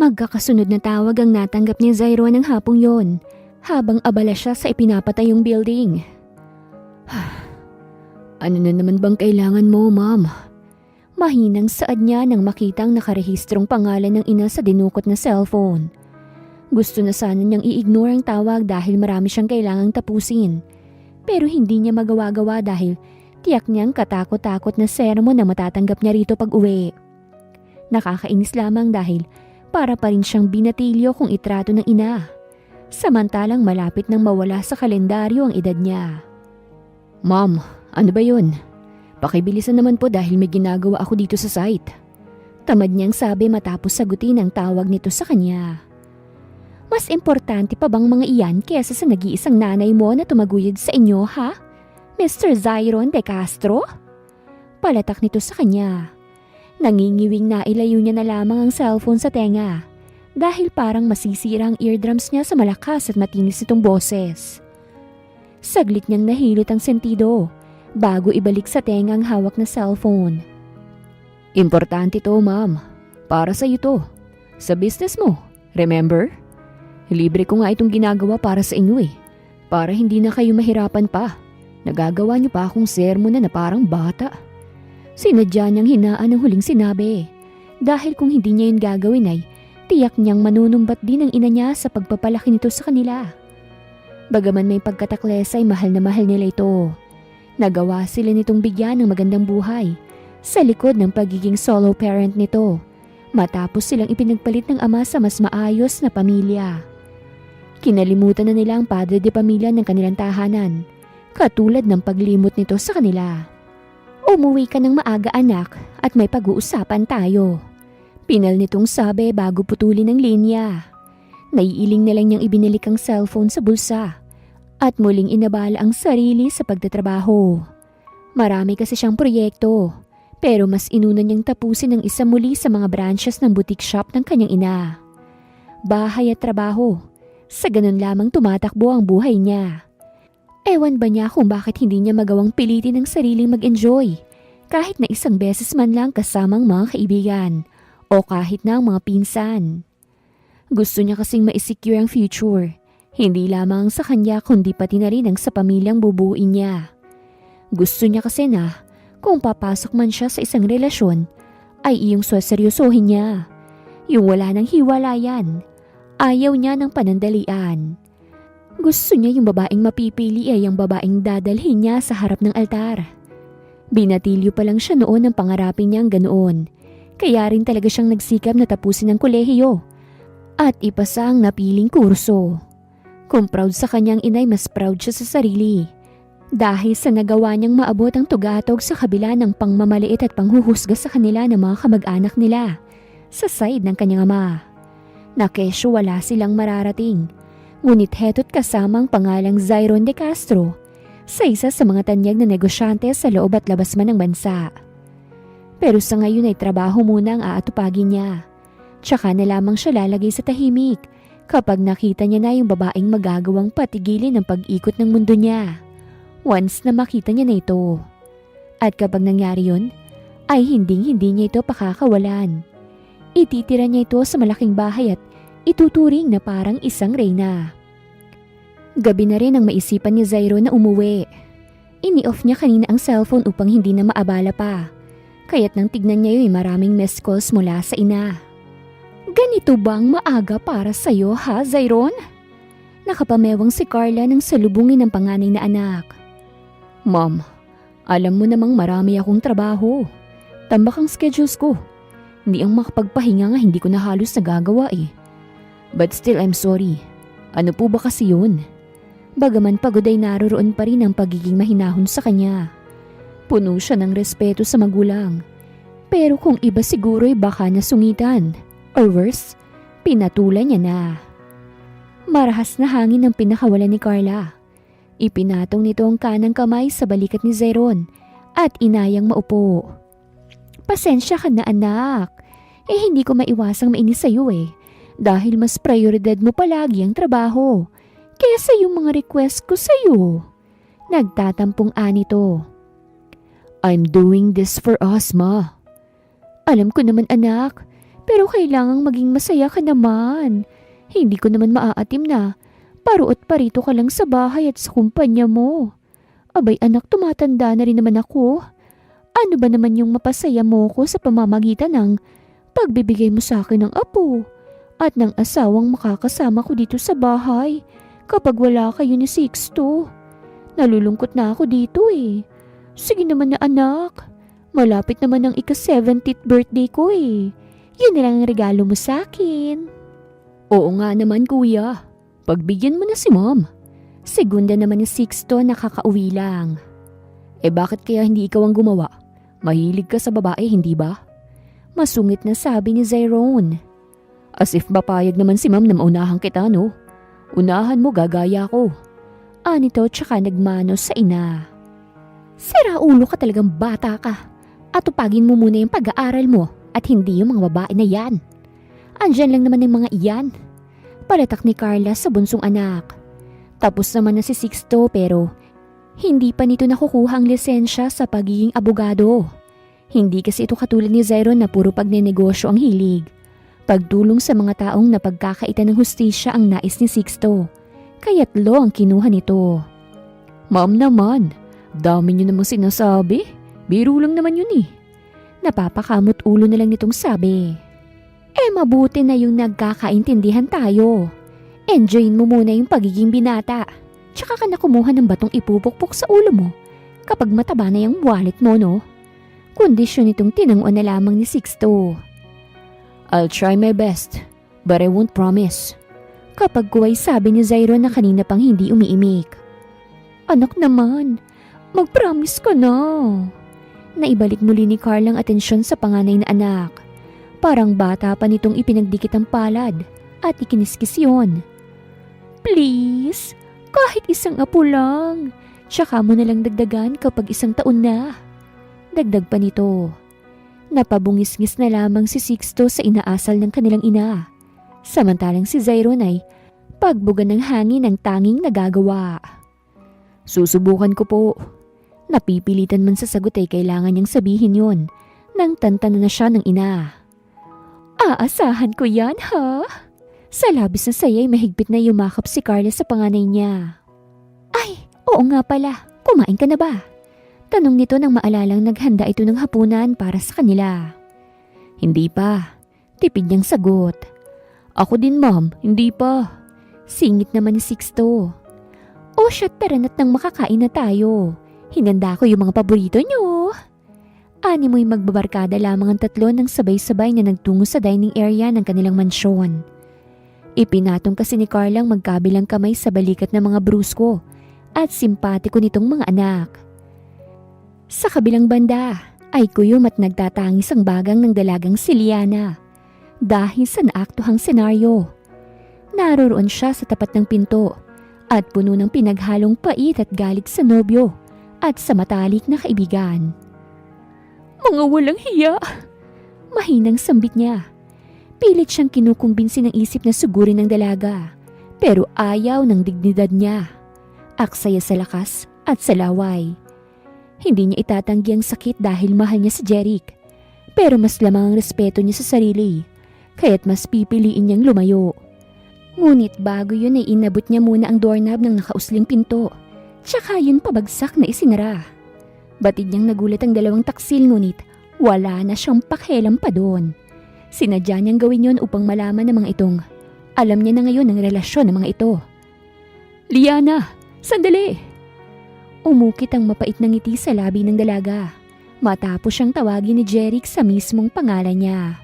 Magkakasunod na tawag ang natanggap ni Zyron ng hapong yon, habang abala siya sa ipinapatayong building. Ano na naman bang kailangan mo, ma'am? Mahinang saad niya nang makitang nakarehistrong pangalan ng ina sa dinukot na cellphone. Gusto na sana niyang i-ignore ang tawag dahil marami siyang kailangang tapusin. Pero hindi niya magawa-gawa dahil tiyak niyang katakot-takot na sermon na matatanggap niya rito pag uwi. Nakakainis lamang dahil para pa rin siyang binatilyo kung itrato ng ina. Samantalang malapit nang mawala sa kalendaryo ang edad niya. Ma'am, ano ba yun? Pakibilisan naman po dahil may ginagawa ako dito sa site. Tamad niyang sabi matapos sagutin ang tawag nito sa kanya. Mas importante pa bang mga iyan kesa sa nag-iisang nanay mo na tumaguyod sa inyo, ha? Mr. Zyron De Castro? Palatak nito sa kanya. Nangingiwing na ilayo niya na lamang ang cellphone sa tenga dahil parang masisira ang eardrums niya sa malakas at matinis itong boses. Saglit niyang nahilot ang sentido bago ibalik sa tenga ang hawak na cellphone. Importante to, ma'am. Para sa iyo to. Sa business mo. Remember? Libre ko nga itong ginagawa para sa inyo eh. Para hindi na kayo mahirapan pa. Nagagawa niyo pa akong sermon na parang bata. Sinadya niyang hinaan ang huling sinabi. Dahil kung hindi niya yun gagawin ay tiyak niyang manunumbat din ang ina niya sa pagpapalaki nito sa kanila. Bagaman may pagkatakles ay mahal na mahal nila ito. Nagawa sila nitong bigyan ng magandang buhay sa likod ng pagiging solo parent nito matapos silang ipinagpalit ng ama sa mas maayos na pamilya. Kinalimutan na nila ang padre de pamilya ng kanilang tahanan, katulad ng paglimot nito sa kanila. Umuwi ka ng maaga anak at may pag-uusapan tayo. Pinal nitong sabi bago putulin ang linya. Naiiling na lang niyang ibinalik ang cellphone sa bulsa at muling inabala ang sarili sa pagtatrabaho. Marami kasi siyang proyekto pero mas inuna niyang tapusin ang isa muli sa mga branches ng boutique shop ng kanyang ina. Bahay at trabaho, sa ganun lamang tumatakbo ang buhay niya. Ewan ba niya kung bakit hindi niya magawang pilitin ang sariling mag-enjoy kahit na isang beses man lang kasamang mga kaibigan o kahit na ang mga pinsan. Gusto niya kasing ma-secure ang future, hindi lamang sa kanya kundi pati na rin ang sa pamilyang bubuuin niya. Gusto niya kasi na kung papasok man siya sa isang relasyon ay iyong seryosohin niya. Yung wala ng hiwalayan. Ayaw niya ng panandalian. Gusto niya yung babaeng mapipili ay ang babaeng dadalhin niya sa harap ng altar. Binatilyo pa lang siya noon ng pangarapin niyang ganoon. Kaya rin talaga siyang nagsikap na tapusin ang kolehiyo at ipasa ang napiling kurso. Kung proud sa kanyang inay, mas proud siya sa sarili. Dahil sa nagawa niyang maabot ang tugatog sa kabila ng pangmamaliit at panghuhusga sa kanila ng mga kamag-anak nila sa side ng kanyang ama. Na kesyo wala silang mararating. Ngunit heto't kasamang pangalang Zyron De Castro sa isa sa mga tanyag na negosyante sa loob at labas man ng bansa. Pero sa ngayon ay trabaho muna ang aatupagin niya. Tsaka na lamang siya lalagay sa tahimik kapag nakita niya na yung babaeng magagawang patigilin ang pag-ikot ng mundo niya. Once na makita niya na ito. At kapag nangyari yun, ay hindi niya ito pakakawalan. Ititira niya ito sa malaking bahay at ituturing na parang isang reyna. Gabi na rin ang maisipan ni Zyro na umuwi. Ini-off niya kanina ang cellphone upang hindi na maabala pa. Kaya't nang tignan niya yun maraming missed calls mula sa ina. Ganito bang maaga para sa'yo ha, Zyron? Nakapamewang si Carla nang salubungin ng panganay na anak. Ma'am, alam mo namang marami akong trabaho. Tambak ang schedules ko. Hindi ang makapagpahinga nga hindi ko na halos nagagawa eh. But still I'm sorry. Ano po ba kasi yun? Bagaman pagod ay naroroon pa rin ang pagiging mahinahon sa kanya. Puno siya ng respeto sa magulang. Pero kung iba siguro ay baka nasungitan. Or worse, pinatulan niya na. Marahas na hangin ang pinakawalan ni Carla. Ipinatong nito ang kanang kamay sa balikat ni Zyron at inayang maupo. Pasensya ka na anak. Hindi ko maiwasang mainis sa'yo eh. Dahil mas prioridad mo palagi ang trabaho kesa yung mga request ko sa'yo. Nagtatampong anito. I'm doing this for us, ma. Alam ko naman anak, Pero kailangang maging masaya ka naman. Hindi ko naman maaatim na paruot parito ka lang sa bahay at sa kumpanya mo. Abay anak, tumatanda na rin naman ako. Ano ba naman yung mapasaya mo ko sa pamamagitan ng pagbibigay mo sa akin ng apo at ng asawang makakasama ko dito sa bahay kapag wala kayo ni Sixto? Nalulungkot na ako dito eh. Sige naman na anak. Malapit naman ang ika-70th birthday ko eh. Yun na lang ang regalo mo sa akin. Oo nga naman kuya. Pagbigyan mo na si mom. Segunda naman ni Sixto, nakakauwi lang. Bakit kaya hindi ikaw ang gumawa? Mahilig ka sa babae, hindi ba? Masungit na sabi ni Zyron. As if mapayag naman si ma'am na maunahan kita, no? Unahan mo, gagaya ko. Anito tsaka nagmanos sa ina. Sira ulo ka, talagang bata ka. At tupagin mo muna yung pag-aaral mo at hindi yung mga babae na yan. Andyan lang naman yung mga iyan. Palatak ni Carla sa bunsong anak. Tapos naman na si Sixto pero hindi pa nito nakukuha ang lisensya sa pagiging abogado. Hindi kasi ito katulad ni Zyron na puro pagnenegosyo ang hilig. Pagtulong sa mga taong napagkakaitan ng hustisya ang nais ni Sixto. Kaya't law ang kinuha nito. Ma'am naman, dami niyo namang sinasabi. Biro lang naman yun eh. Napapakamot ulo na lang nitong sabi. Mabuti na yung nagkakaintindihan tayo. Enjoyin mo muna yung pagiging binata. Tsaka ka na kumuha ng batong ipupukpok sa ulo mo kapag mataba na yung wallet mo, no? Kondisyon itong tinanguan na lamang ni Sixto. I'll try my best, but I won't promise. Kapag kuway sabi ni Zyron na kanina pang hindi umiimik. Anak naman, mag-promise ka na. Naibalik muli ni Carla ang atensyon sa panganay na anak. Parang bata pa nitong ipinagdikit ang palad at ikiniskis yun. Please, kahit isang apo lang. Tsaka mo na lang dagdagan kapag 1 taon na. Dagdag pa nito. Napabungis-ngis na lamang si Sixto sa inaasal ng kanilang ina. Samantalang si Zyron ay pagbugan ng hangin ang tanging nagagawa. Susubukan ko po. Napipilitan man sa sagot ay kailangan niyang sabihin yon nang tantanan na siya ng ina. Aasahan ko yan ha? Sa labis na saya ay mahigpit na yumakap si Carla sa panganay niya. Ay, oo nga pala, kumain ka na ba? Tanong nito nang maalalang naghanda ito ng hapunan para sa kanila. Hindi pa. Tipid niyang sagot. Ako din ma'am, hindi pa. Singit naman ni Sixto. O siya, tara na't nang makakain na tayo. Hinanda ko yung mga paborito niyo. Ani mo'y magbabarkada lamang ang tatlo nang sabay-sabay na nagtungo sa dining area ng kanilang mansyon. Ipinatong kasi ni Carlang magkabilang kamay sa balikat ng mga brusko at simpatiko nitong mga anak. Sa kabilang banda ay kuyom at nagtatangis ang bagang ng dalagang si Liana dahil sa naaktuhang senaryo. Naroroon siya sa tapat ng pinto at puno ng pinaghalong pait at galit sa nobyo at sa matalik na kaibigan. Mga walang hiya! Mahinang sambit niya. Pilit siyang kinukumbinsi ng isip na sugurin ng dalaga, pero ayaw ng dignidad niya. Aksaya sa lakas at sa laway. Hindi niya itatanggi ang sakit dahil mahal niya si Jeric, pero mas lamang ang respeto niya sa sarili, kaya't mas pipiliin niyang lumayo. Ngunit bago yun ay inabot niya muna ang doorknob ng nakausling pinto, tsaka yun pabagsak na isinara. Batid niyang nagulat ang dalawang taksil ngunit wala na siyang pakialam pa doon. Sinadya niyang gawin yon upang malaman ng mga itong alam niya na ngayon ang relasyon ng mga ito. Liana, sandali! Umukit ang mapait na ngiti sa labi ng dalaga matapos siyang tawagin ni Jeric sa mismong pangalan niya.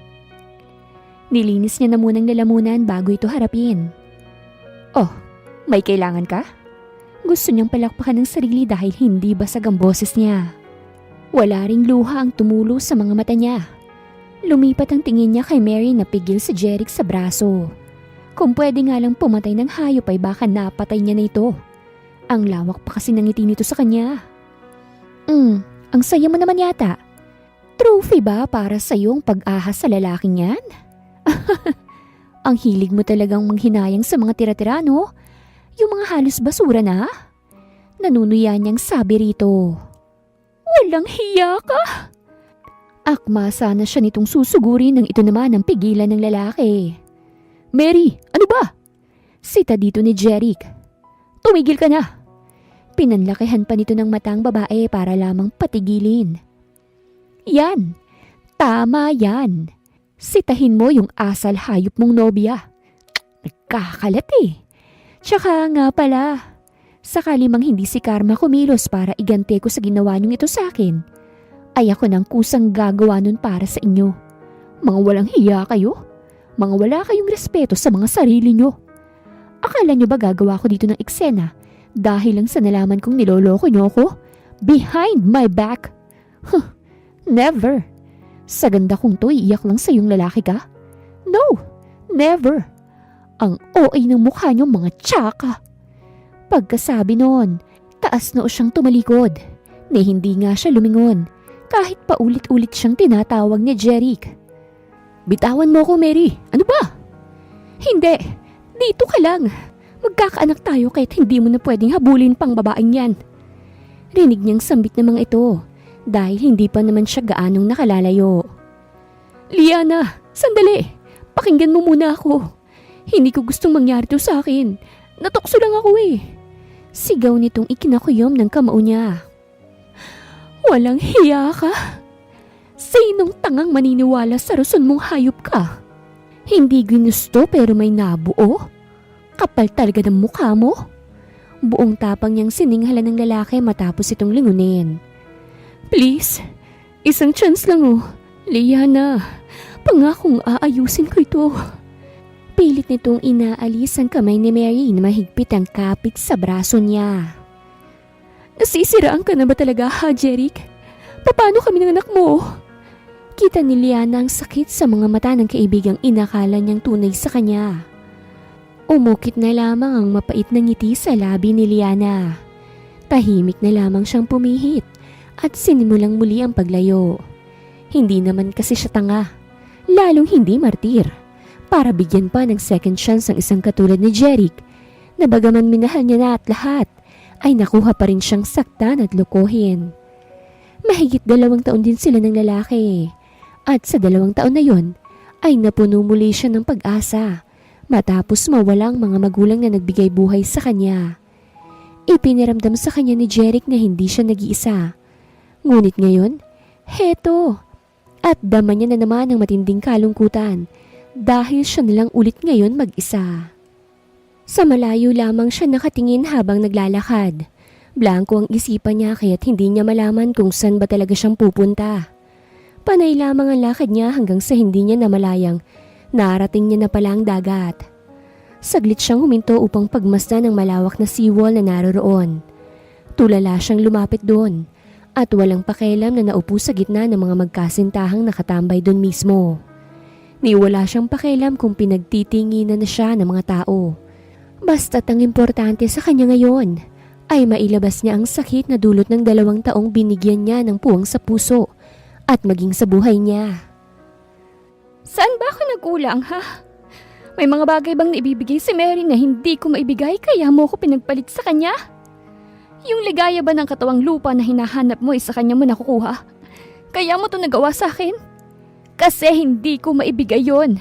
Nilinis niya na munang lalamunan bago ito harapin. Oh, may kailangan ka? Gusto niyang palakpakan ng sarili dahil hindi basag ang boses niya. Wala ring luha ang tumulo sa mga mata niya. Lumipat ang tingin niya kay Mary na pigil si Jeric sa braso. Kung pwede nga lang pumatay ng hayop ay baka napatay niya na ito. Ang lawak pa kasi ng ngiti nito sa kanya. Ang saya mo naman yata. Trophy ba para sa iyong pag-ahas sa lalaking yan? Ang hilig mo talagang manghinayang sa mga tira-tira, no? Yung mga halos basura na? Nanunuya niyang sabi rito. Walang hiya ka! Akma sana siya nitong susugurin nang ito naman ang pigilan ng lalaki. Mary, ano ba? Sita dito ni Jeric. Tumigil ka na. Pinanlakihan pa nito ng matang babae para lamang patigilin. Yan, tama yan. Sitahin mo yung asal hayop mong nobya. Nagkakalat eh. Tsaka nga pala, sakali mang hindi si Karma kumilos para igante ko sa ginawa niyong ito sa akin, ay ako nang kusang gagawa nun para sa inyo. Mga walang hiya kayo. Mga wala kayong respeto sa mga sarili nyo. Akala nyo ba gagawa ko dito ng eksena dahil lang sa nalaman kong niloloko nyo ako? Behind my back? Huh, never. Sa ganda kong to, iiyak lang sa yung lalaki ka? No, never. Ang OA ng mukha nyo mga tsaka. Pagkasabi noon, taas noo siyang tumalikod. Na hindi nga siya lumingon kahit paulit-ulit siyang tinatawag ni Jeric. Bitawan mo ko, Mary. Ano ba? Hindi, dito ka lang. Magkakaanak tayo kahit hindi mo na pwedeng habulin pang babaeng yan. Rinig niyang sambit ng mga ito dahil hindi pa naman siya gaanong nakalalayo. Liana, sandali. Pakinggan mo muna ako. Hindi ko gustong mangyari to sa akin. Natukso lang ako eh. Sigaw nitong ikinakuyom ng kamao niya. Walang hiya ka? Sinong tangang maniniwala sa rason mong hayop ka? Hindi ginusto pero may nabuo? Kapal talaga ng mukha mo? Buong tapang niyang sininghalan ng lalaki matapos itong lingunin. Please, isang chance lang oh. Liana, pangakong aayusin ko ito. Pilit nitong inaalis ang kamay ni Mary na mahigpit ang kapit sa braso niya. Nasisiraan ka na ba talaga ha, Jeric? Paano kami ng anak mo? Kita ni Liana ang sakit sa mga mata ng kaibigang inakala niyang tunay sa kanya. Umukit na lamang ang mapait na ngiti sa labi ni Liana. Tahimik na lamang siyang pumihit at sinimulang muli ang paglayo. Hindi naman kasi siya tanga, lalong hindi martir, para bigyan pa ng second chance ang isang katulad ni Jeric na bagaman minahal niya na at lahat, ay nakuha pa rin siyang saktan at lokohin. Mahigit 2 taon din sila ng lalaki. At sa 2 taon na yon ay napuno muli siya ng pag-asa matapos mawalang mga magulang na nagbigay buhay sa kanya. Ipiniramdam sa kanya ni Jeric na hindi siya nag-iisa. Ngunit ngayon, heto, at dama niya na naman ang matinding kalungkutan dahil siya nalang ulit ngayon mag-isa. Sa malayo lamang siya nakatingin habang naglalakad. Blanko ang isipan niya kaya't hindi niya malaman kung saan ba talaga siyang pupunta. Panay lamang ang lakad niya hanggang sa hindi niya namalayang narating niya na pala ang dagat. Saglit siyang huminto upang pagmasdan ng malawak na seawall na naroroon. Tulala siyang lumapit doon at walang pakialam na naupo sa gitna ng mga magkasintahang nakatambay doon mismo. Niwala siyang pakialam kung pinagtitinginan na siya ng mga tao. Basta't ang importante sa kanya ngayon ay mailabas niya ang sakit na dulot ng 2 taong binigyan niya ng puwang sa puso at maging sa buhay niya. Saan ba ako nagkulang ha? May mga bagay bang naibibigay si Mary na hindi ko maibigay kaya mo ko pinagpalit sa kanya? Yung ligaya ba ng katawang lupa na hinahanap mo sa kanya mo nakukuha? Kaya mo to nagawa sa akin? Kasi hindi ko maibigay yon.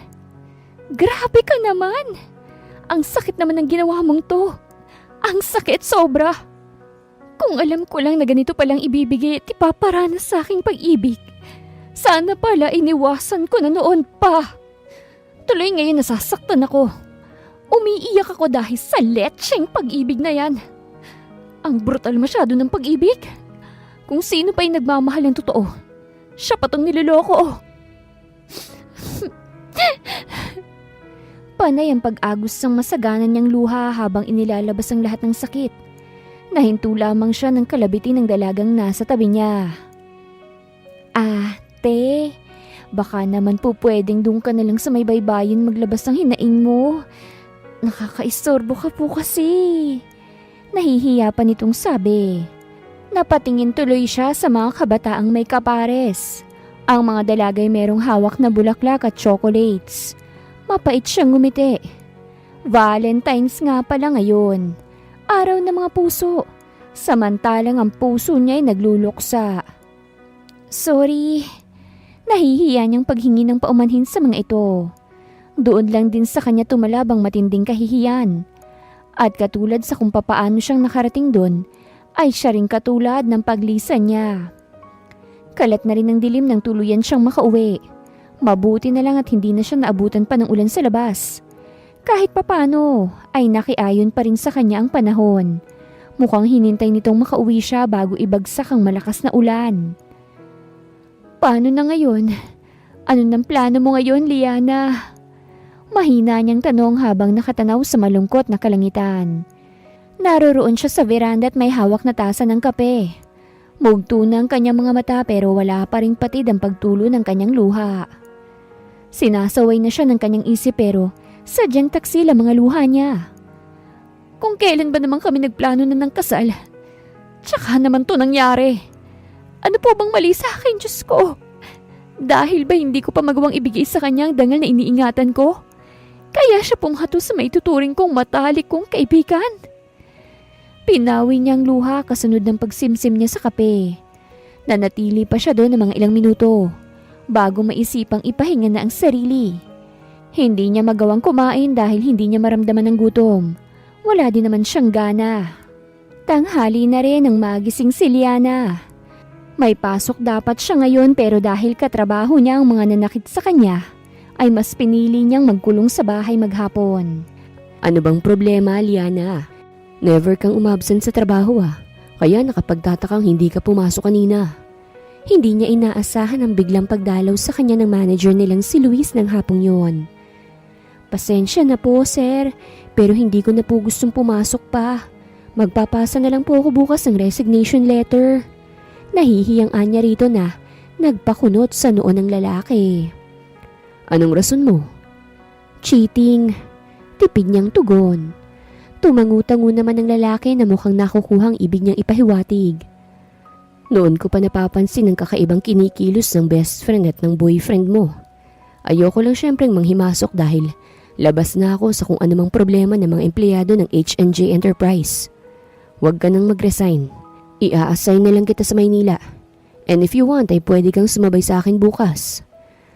Grabe ka naman! Ang sakit naman ng ginawa mong to. Ang sakit sobra. Kung alam ko lang na ganito palang ibibigay at ipaparanas sa aking pag-ibig, sana pala iniwasan ko na noon pa. Tuloy ngayon nasasaktan ako. Umiiyak ako dahil sa letseng pag-ibig na yan. Ang brutal masyado ng pag-ibig. Kung sino pa yung nagmamahal ng totoo, siya pa tong niloloko. Panay ang pag-agos ng masaganan niyang luha habang inilalabas ang lahat ng sakit. Nahinto lamang siya ng kalabitin ng dalagang nasa tabi niya. Ate, baka naman po pwedeng doon ka na lang sa may baybayin maglabas ng hinaing mo. Nakakaistorbo ka po kasi. Nahihiya pa nitong sabi. Napatingin tuloy siya sa mga kabataang may kapares. Ang mga dalagay merong hawak na bulaklak at chocolates. Mapait siyang ngumiti. Valentine's nga pala ngayon. Araw ng mga puso. Samantalang ang puso niya ay nagluluksa. Sorry, Nahihiya niyang paghingi ng paumanhin sa mga ito. Doon lang din sa kanya tumalabang matinding kahihiyan. At katulad sa kung papaano siyang nakarating doon, ay siya rin katulad ng paglisan niya. Kalat na rin ng dilim nang tuluyan siyang makauwi. Mabuti na lang at hindi na siya naabutan pa ng ulan sa labas. Kahit papano ay nakiayon pa rin sa kanya ang panahon. Mukhang hinintay nitong makauwi siya bago ibagsak ang malakas na ulan. Paano na ngayon? Ano nang plano mo ngayon, Liana? Mahina niyang tanong habang nakatanaw sa malungkot na kalangitan. Naroroon siya sa veranda at may hawak na tasa ng kape. Mugto na ang kanyang mga mata pero wala pa ring patid ang pagtulo ng kanyang luha. Sinasaway na siya ng kanyang isip pero sadyang taksil ang mga luha niya. Kung kailan ba naman kami nagplano na ng kasal? Tsaka naman to nangyari. Ano po bang mali sa akin, Diyos ko? Dahil ba hindi ko pa magawang ibigay sa kanya ang dangal na iniingatan ko? Kaya siya pumhato sa maituturing kong matalik kong kaibigan. Pinawi niyang luha kasunod ng pagsimsim niya sa kape. Nanatili pa siya doon ng mga ilang minuto bago maisipang ipahinga na ang sarili. Hindi niya magawang kumain dahil hindi niya maramdaman ng gutom. Wala din naman siyang gana. Tanghali na rin ang magising si Liana. May pasok dapat siya ngayon pero dahil katrabaho niya ang mga nanakit sa kanya, ay mas pinili niyang magkulong sa bahay maghapon. Ano bang problema, Liana? Never kang umabsent sa trabaho kaya nakapagtatakang hindi ka pumasok kanina. Hindi niya inaasahan ang biglang pagdalaw sa kanya ng manager nilang si Luis ng hapong yon. Pasensya na po, sir, pero hindi ko na po gustong pumasok pa. Magpapasa na lang po ako bukas ng resignation letter. Nahihiyang anya rito na nagpakunot sa noo ng lalaki. Anong rason mo? Cheating. Tipid niyang tugon. Tumangu-tango naman ng lalaki na mukhang nakukuhang ibig niyang ipahiwatig. Noon ko pa napapansin ang kakaibang kinikilos ng best friend at ng boyfriend mo. Ayoko lang syempreng manghimasok dahil labas na ako sa kung anumang problema ng mga empleyado ng H&J Enterprise. Huwag ka nang mag-resign. I-a-assign na lang kita sa Maynila. And if you want ay pwede kang sumabay sa akin bukas.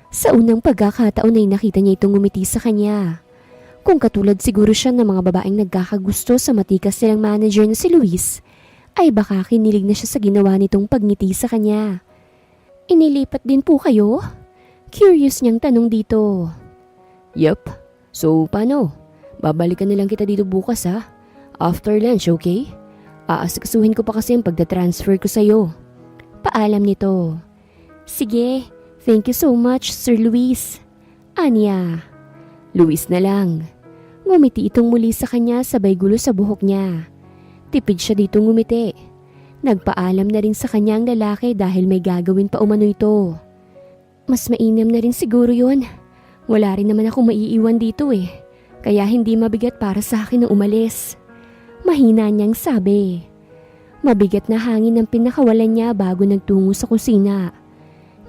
Sa unang pagkakataon ay nakita niya itong ngumiti sa kanya. Kung katulad siguro siya ng mga babaeng nagkakagusto sa matikas nilang manager na si Luis, ay baka kinilig na siya sa ginawa nitong pagngiti sa kanya. Inilipat din po kayo? Curious niyang tanong dito. Yup. So paano? Babalikan na lang kita dito bukas After lunch, okay? Aasikasuhin ko pa kasi ang pagda-transfer ko sa'yo. Paalam nito. Sige, thank you so much, Sir Luis. Anya. Luis na lang. Ngumiti itong muli sa kanya sabay gulo sa buhok niya. Tipid siya dito ngumiti. Nagpaalam na rin sa kanya ang lalaki dahil may gagawin pa umano ito. Mas mainam na rin siguro yun. Wala rin naman akong maiiwan dito kaya hindi mabigat para sa akin na umalis. Mahina niyang sabi. Mabigat na hangin ang pinakawalan niya bago nagtungo sa kusina.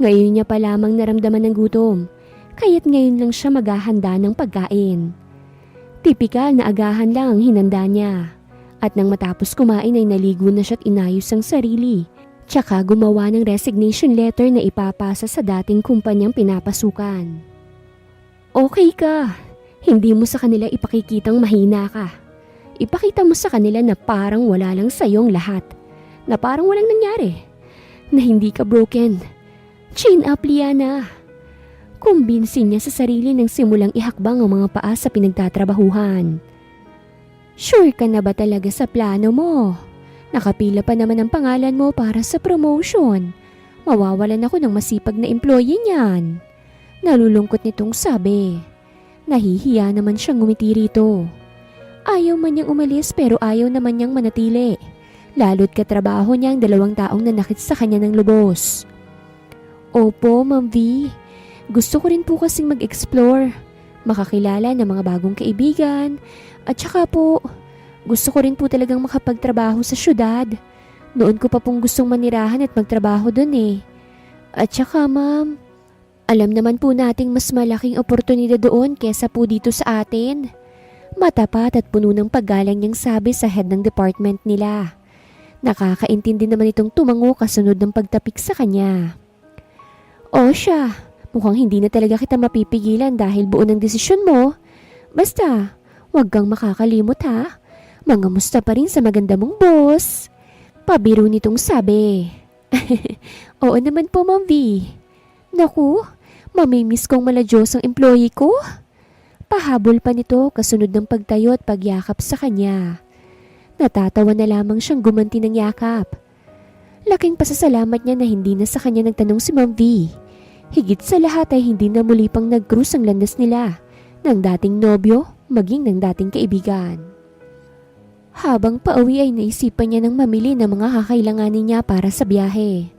Ngayon niya pa lamang naramdaman ng gutom, kaya't ngayon lang siya maghahanda ng pagkain. Tipikal na agahan lang ang hinanda niya. At nang matapos kumain ay naligo na siya at inayos ang sarili. Tsaka gumawa ng resignation letter na ipapasa sa dating kumpanyang pinapasukan. Okay ka. Hindi mo sa kanila ipakikitang mahina ka. Ipakita mo sa kanila na parang wala lang sa'yong lahat. Na parang walang nangyari. Na hindi ka broken. Chin up, Liana. Kumbinsin niya sa sarili nang simulang ihakbang ang mga paa sa pinagtatrabahuhan. Sure ka na ba talaga sa plano mo? Nakapila pa naman ang pangalan mo para sa promotion. Mawawalan ako ng masipag na employee niyan. Nalulungkot nitong sabi. Nahihiya naman siyang ngumiti rito. Ayaw man niyang umalis pero ayaw naman niyang manatili. Lalo't katrabaho niya ang 2 taong nanakit sa kanya ng lubos. Opo, Ma'am V. Gusto ko rin po kasing mag-explore, makakilala ng mga bagong kaibigan, at saka po, gusto ko rin po talagang makapagtrabaho sa syudad. Noon ko pa pong gustong manirahan at magtrabaho dun At saka ma'am, alam naman po nating mas malaking oportunidad doon kesa po dito sa atin. Matapat at puno ng paggalang niyang sabi sa head ng department nila. Nakakaintindi naman itong tumango kasunod ng pagtapik sa kanya. O siya, mukhang hindi na talaga kita mapipigilan dahil buo ng desisyon mo. Basta, huwag kang makakalimot ha. Mangamusta pa rin sa maganda mong boss. Pabiro nitong sabi. Oo naman po, Ma'am V. Naku, mamimiss kong maladyos ang employee ko. Pahabol pa nito kasunod ng pagtayo at pagyakap sa kanya. Natatawa na lamang siyang gumanti ng yakap. Laking pasasalamat niya na hindi na sa kanya nagtanong si Ma'am V. Higit sa lahat ay hindi na muli pang nag-cruise ang landas nila ng dating nobyo maging ng dating kaibigan. Habang pauwi ay naisipan niya ng mamili ng mga kakailanganin niya para sa biyahe.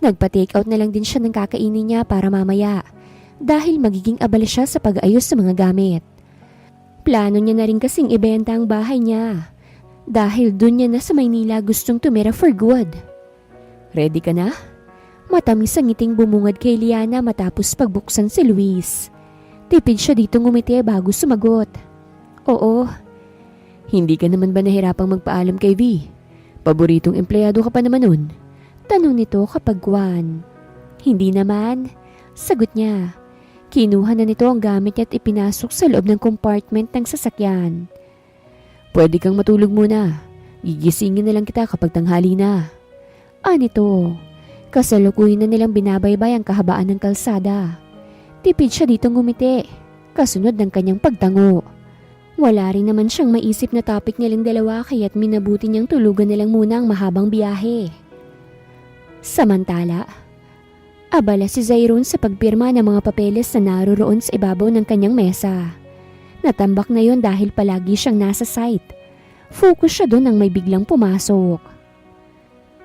Nagpa-take out na lang din siya ng kakainin niya para mamaya dahil magiging abala siya sa pag-ayos sa mga gamit. Plano niya na rin kasing ibenta ang bahay niya dahil dun niya na sa Maynila gustong tumira for good. Ready ka na? Matamis ang ngiting bumungad kay Liana matapos pagbuksan si Luis. Tipid siya dito ngumiti bago sumagot. Oo. Hindi ka naman ba nahirapang magpaalam kay V? Paboritong empleyado ka pa naman nun. Tanong nito kapag Juan. Hindi naman. Sagot niya. Kinuha na nito ang gamit niya at ipinasok sa loob ng compartment ng sasakyan. Pwede kang matulog muna. Gigisingin na lang kita kapag tanghali na. Nito. Kasalukuyan na nilang binabaybay ang kahabaan ng kalsada. Tipid siya dito ngumiti, kasunod ng kanyang pagtango. Wala rin naman siyang maisip na topic nilang dalawa kaya't minabuti niyang tulugan na lang muna ang mahabang biyahe. Samantala, abala si Zairon sa pagpirma ng mga papeles na naroroon sa ibabaw ng kanyang mesa. Natambak na yon dahil palagi siyang nasa site. Focus siya doon nang may biglang pumasok.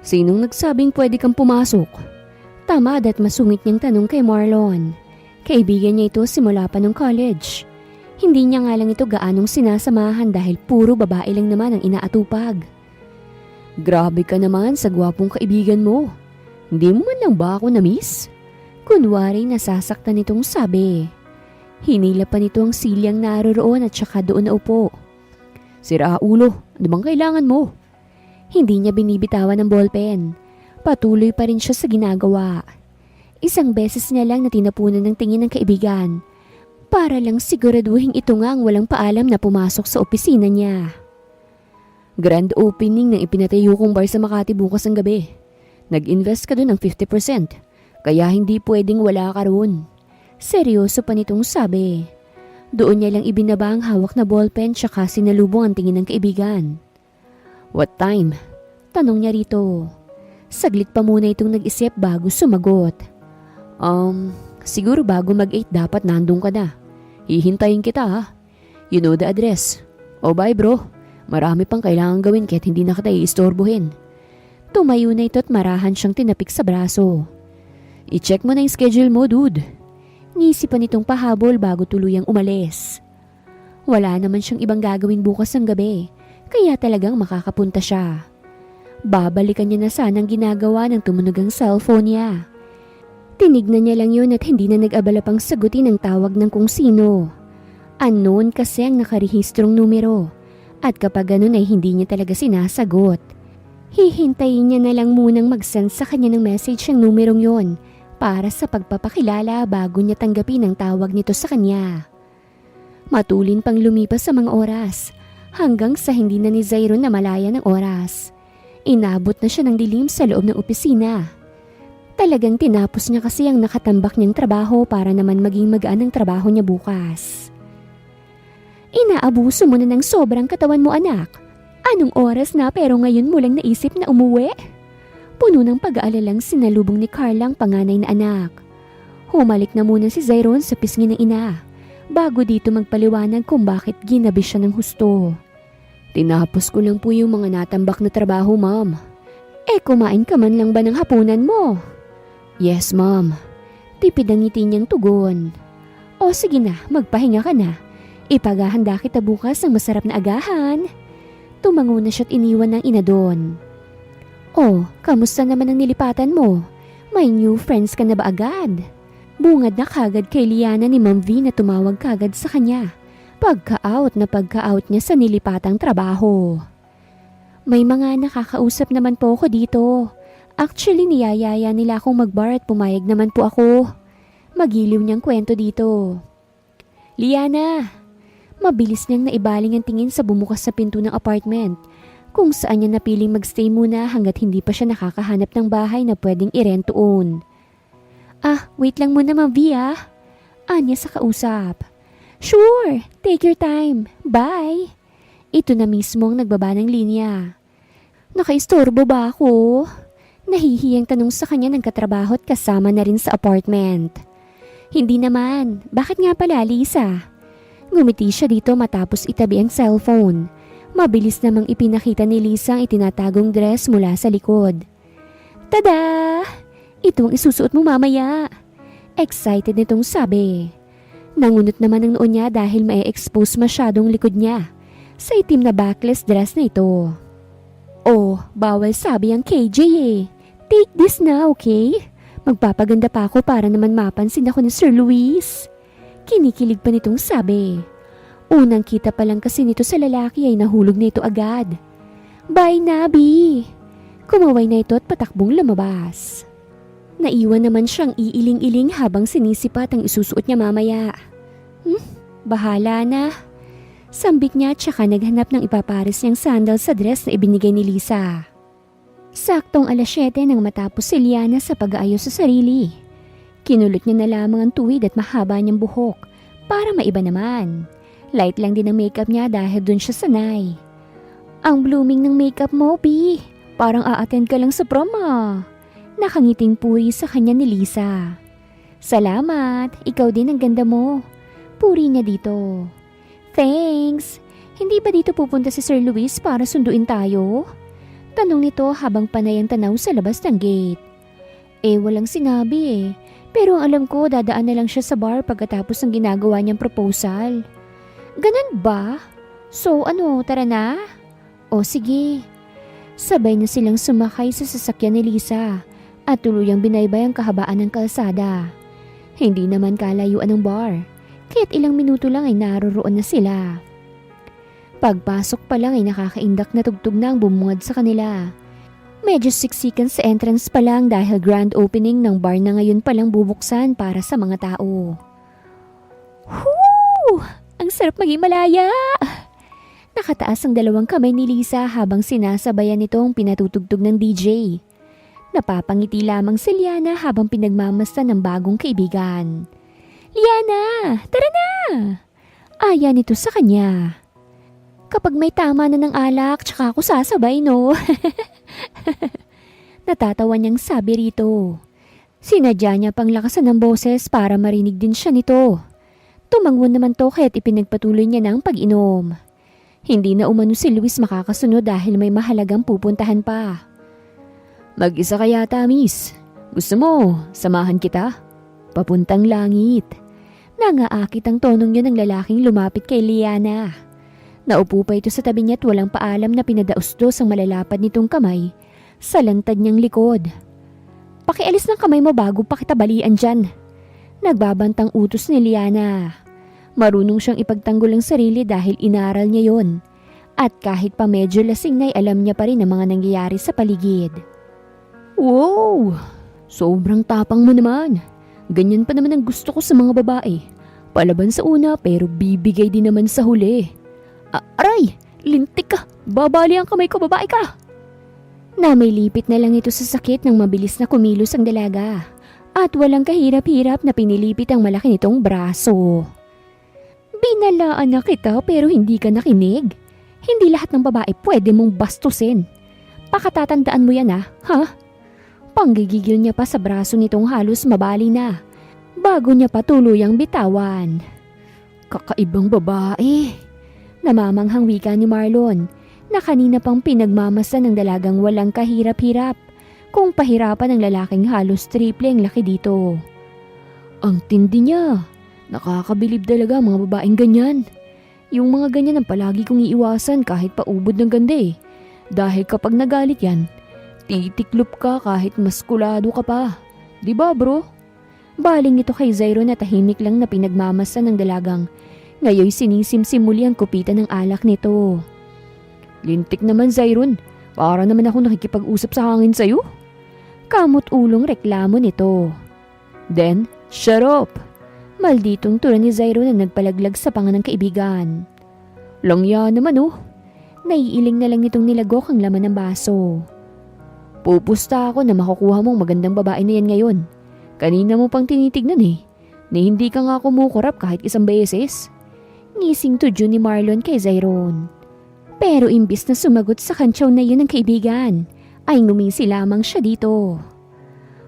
Sinong nagsabing pwede kang pumasok? Tamad at masungit niyang tanong kay Marlon. Kaibigan niya ito simula pa nung college. Hindi niya nga lang ito gaanong sinasamahan dahil puro babae lang naman ang inaatupag. Grabe ka naman sa gwapong kaibigan mo. Hindi mo man lang ba ako na-miss? Kunwari nasasaktan nitong sabi. Hinila pa nito ang silyang naroroon at saka doon na upo. Sira ulo, ano bang kailangan mo? Hindi niya binibitawan ng ballpen. Patuloy pa rin siya sa ginagawa. Isang beses niya lang na tinapunan ng tingin ng kaibigan. Para lang siguraduhin ito nga ang walang paalam na pumasok sa opisina niya. Grand opening ng ipinatayo kong bar sa Makati bukas ng gabi. Nag-invest ka doon ng 50%, kaya hindi pwedeng wala ka roon. Seryoso pa nitong sabi. Doon niya lang ibinaba ang hawak na ballpen tsaka sinalubong ang tingin ng kaibigan. What time? Tanong niya rito. Saglit pa muna itong nag-isip bago sumagot. Siguro bago mag-8 dapat nandun ka na. Hihintayin kita ha. You know the address. Oh bye bro. Marami pang kailangan gawin kahit hindi na kita iistorbohin. Tumayo na ito at marahan siyang tinapik sa braso. I-check mo na yung schedule mo dude. Nisipan itong pahabol bago tuluyang umalis. Wala naman siyang ibang gagawin bukas ng gabi. Kaya talagang makakapunta siya. Babalikan niya na sanang ginagawa ng tumunog ang cellphone niya. Tinignan niya lang yun at hindi na nag-abala pang sagutin ang tawag ng kung sino. Unknown kasi ang nakarehistrong numero at kapag ganun ay hindi niya talaga sinasagot. Hihintayin niya na lang munang mag-send sa kanya ng message ang numerong yon para sa pagpapakilala bago niya tanggapin ang tawag nito sa kanya. Matulin pang lumipas sa mga oras. Hanggang sa hindi na ni Zairon na malaya ng oras. Inabot na siya ng dilim sa loob ng opisina. Talagang tinapos niya kasi ang nakatambak niyang trabaho para naman maging magaan ang trabaho niya bukas. Inaabuso mo na ng sobrang katawan mo anak. Anong oras na pero ngayon mo lang naisip na umuwi? Puno ng pag-aalalang sinalubong ni Carla ang panganay na anak. Humalik na muna si Zairon sa pisngi ng ina. Bago dito magpaliwanag kung bakit ginabi siya ng husto. Tinapos ko lang po yung mga natambak na trabaho, ma'am. Kumain ka man lang ba ng hapunan mo? Yes, ma'am. Tipid ang ngiti niyang tugon. O sige na, magpahinga ka na. Ipaghahanda kita bukas ng masarap na agahan. Tumango na siya't iniwan ng ina doon. Oh, kamusta naman ang nilipatan mo? May new friends ka na ba agad? Bungad na kagad kay Liana ni Ma'am V na tumawag kagad sa kanya. Pagka-out niya sa nilipatang trabaho. May mga nakakausap naman po ako dito. Actually, niyayaya nila akong mag-bar at pumayag naman po ako. Magiliw niyang kwento dito. Liana! Mabilis niyang naibaling ang tingin sa bumukas sa pinto ng apartment kung saan niya napiling magstay muna hanggat hindi pa siya nakakahanap ng bahay na pwedeng i-rent-to-own. Ah, wait lang muna Ma'am V ah. Anya sa kausap. Sure, take your time. Bye. Ito na mismo ang nagbaba ng linya. Nakaistorbo ba ako? Nahihiyang tanong sa kanya ng katrabaho at kasama na rin sa apartment. Hindi naman. Bakit nga pala, Lisa? Ngumiti siya dito matapos itabi ang cellphone. Mabilis namang ipinakita ni Lisa ang itinatagong dress mula sa likod. Tada! Ito ang isusuot mo mamaya. Excited nitong sabi. Nangunot naman ang noo niya dahil mai-expose masyadong likod niya sa itim na backless dress na ito. Oh, bawal sabi ang KJ eh. Take this na, okay? Magpapaganda pa ako para naman mapansin ako ni Sir Luis. Kinikilig pa nitong sabi. Unang kita pa lang kasi nito sa lalaki ay nahulog na ito agad. Bye, Nabi! Kumaway na ito at patakbong lumabas. Naiwan naman siyang iiling-iling habang sinisipat ang isusuot niya mamaya. Bahala na. Sambit niya at saka naghanap ng ipapares niyang sandal sa dress na ibinigay ni Lisa. Saktong 7:00 nang matapos si Liana sa pag-aayos sa sarili. Kinulot niya na lamang ang tuwid at mahaba niyang buhok para maiba naman. Light lang din ang makeup niya dahil dun siya sanay. Ang blooming ng makeup mo, P. Parang a-attend ka lang sa prom ah. Nakangiting puri sa kanya ni Lisa. Salamat, ikaw din ang ganda mo. Puri niya dito. Thanks. Hindi ba dito pupunta si Sir Luis para sunduin tayo? Tanong nito habang panay ang tanaw sa labas ng gate. Walang sinabi eh. Pero ang alam ko dadaan na lang siya sa bar pagkatapos ng ginagawa niyang proposal. Ganun ba? So tara na? O sige. Sabay na silang sumakay sa sasakyan ni Lisa at tuluyang binaybay ang kahabaan ng kalsada. Hindi naman kalayuan ng bar, kaya't ilang minuto lang ay naroroon na sila. Pagpasok pa lang ay nakakaindak na tugtog na ang bumungad sa kanila. Medyo siksikan sa entrance pa lang dahil grand opening ng bar na ngayon palang bubuksan para sa mga tao. Whoo! Ang sarap maging malaya! Nakataas ang dalawang kamay ni Lisa habang sinasabayan nito ang pinatutugtog ng DJ. Napapangiti lamang si Liana habang pinagmamasdan ng bagong kaibigan. Liana! Tara na! Aya nito sa kanya. Kapag may tama na ng alak, tsaka ako sasabay, no? Natatawa niyang sabi rito. Sinadya niya pang lakasan ng boses para marinig din siya nito. Tumangon naman to kaya't ipinagpatuloy niya ng pag-inom. Hindi na umano si Luis makakasunod dahil may mahalagang pupuntahan pa. Mag-isa ka yata, miss. Gusto mo, samahan kita? Papuntang langit. Nangaakit ang tonong yun ng lalaking lumapit kay Liana. Naupo pa ito sa tabi niya at walang paalam na pinadausdos ang malalapad nitong kamay sa lantad niyang likod. Pakialis ng kamay mo bago pa kita balian dyan. Nagbabantang utos ni Liana. Marunong siyang ipagtanggol ang sarili dahil inaral niya yon. At kahit pa medyo lasing na alam niya pa rin ang mga nangyayari sa paligid. Wow! Sobrang tapang mo naman. Ganyan pa naman ang gusto ko sa mga babae. Palaban sa una pero bibigay din naman sa huli. Aray! Lintik ka! Babali ang kamay ko, babae ka! Na may lipit na lang ito sa sakit nang mabilis na kumilos ang dalaga. At walang kahirap-hirap na pinilipit ang malaki nitong braso. Binalaan na kita pero hindi ka nakinig. Hindi lahat ng babae pwede mong bastusin. Pakatatandaan mo yan ha? Panggigigil niya pa sa braso nitong halos mabali na. Bago niya pa tuluyang bitawan. Kakaibang babae. Namamanghang wika ni Marlon na kanina pang pinagmamasan ng dalagang walang kahirap-hirap kung pahirapan ng lalaking halos triple ang laki dito. Ang tindi niya. Nakakabilib talaga ang mga babaeng ganyan. Yung mga ganyan ang palagi kong iiwasan kahit paubod ng ganda eh. Dahil kapag nagalit yan, titiklop ka kahit maskulado ka pa. Diba bro? Baling ito kay Zyron na tahimik lang na pinagmamasan ng dalagang. Ngayon sinisimsim muli ang kupitan ng alak nito. Lintik naman Zyron, para naman ako nakikipag-usap sa hangin sa'yo. Kamot-ulong reklamo nito. Then, shut up! Malditong tura ni Zairo na nagpalaglag sa panga ng kaibigan. Langya naman oh. Naiiling na lang nitong nilagok ang laman ng baso. Pupusta ako na makukuha mong magandang babae na yan ngayon. Kanina mo pang tinitignan eh. Ni hindi ka nga kumukurap kahit isang beses. Ngising tudyo ni Marlon kay Zairon. Pero imbis na sumagot sa kantsaw na yun ng kaibigan, ay ngumisi lamang siya dito.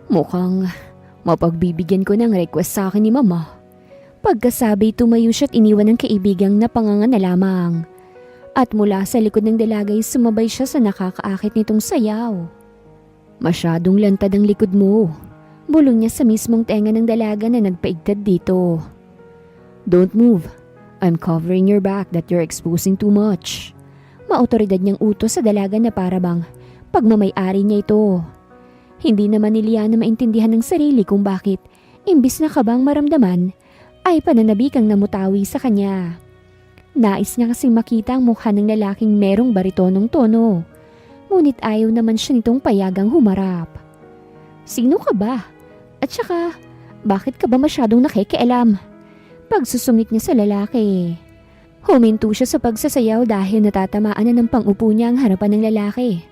Mukhang mapagbibigyan ko ng request sa akin ni Mama. Pagkasabi, tumayo siya at iniwan ng kaibigang napanganga na lamang. At mula sa likod ng dalagay sumabay siya sa nakakaakit nitong sayaw. Masyadong lantad ang likod mo. Bulong niya sa mismong tenga ng dalaga na nagpaigtad dito. Don't move. I'm covering your back that you're exposing too much. Maotoridad niyang utos sa dalaga na parabang pagmamay-ari niya ito. Hindi naman ni Liana maintindihan ng sarili kung bakit, imbis na kabang maramdaman, ay pananabikang namutawi sa kanya. Nais niya kasing makita ang mukha ng lalaking merong baritonong tono. Ngunit ayaw naman siya nitong payagang humarap. Sino ka ba? At saka, bakit ka ba masyadong nakikialam? Pagsusungit niya sa lalaki. Huminto siya sa pagsasayaw dahil natatamaan na ng pang-upo niya ang harapan ng lalaki.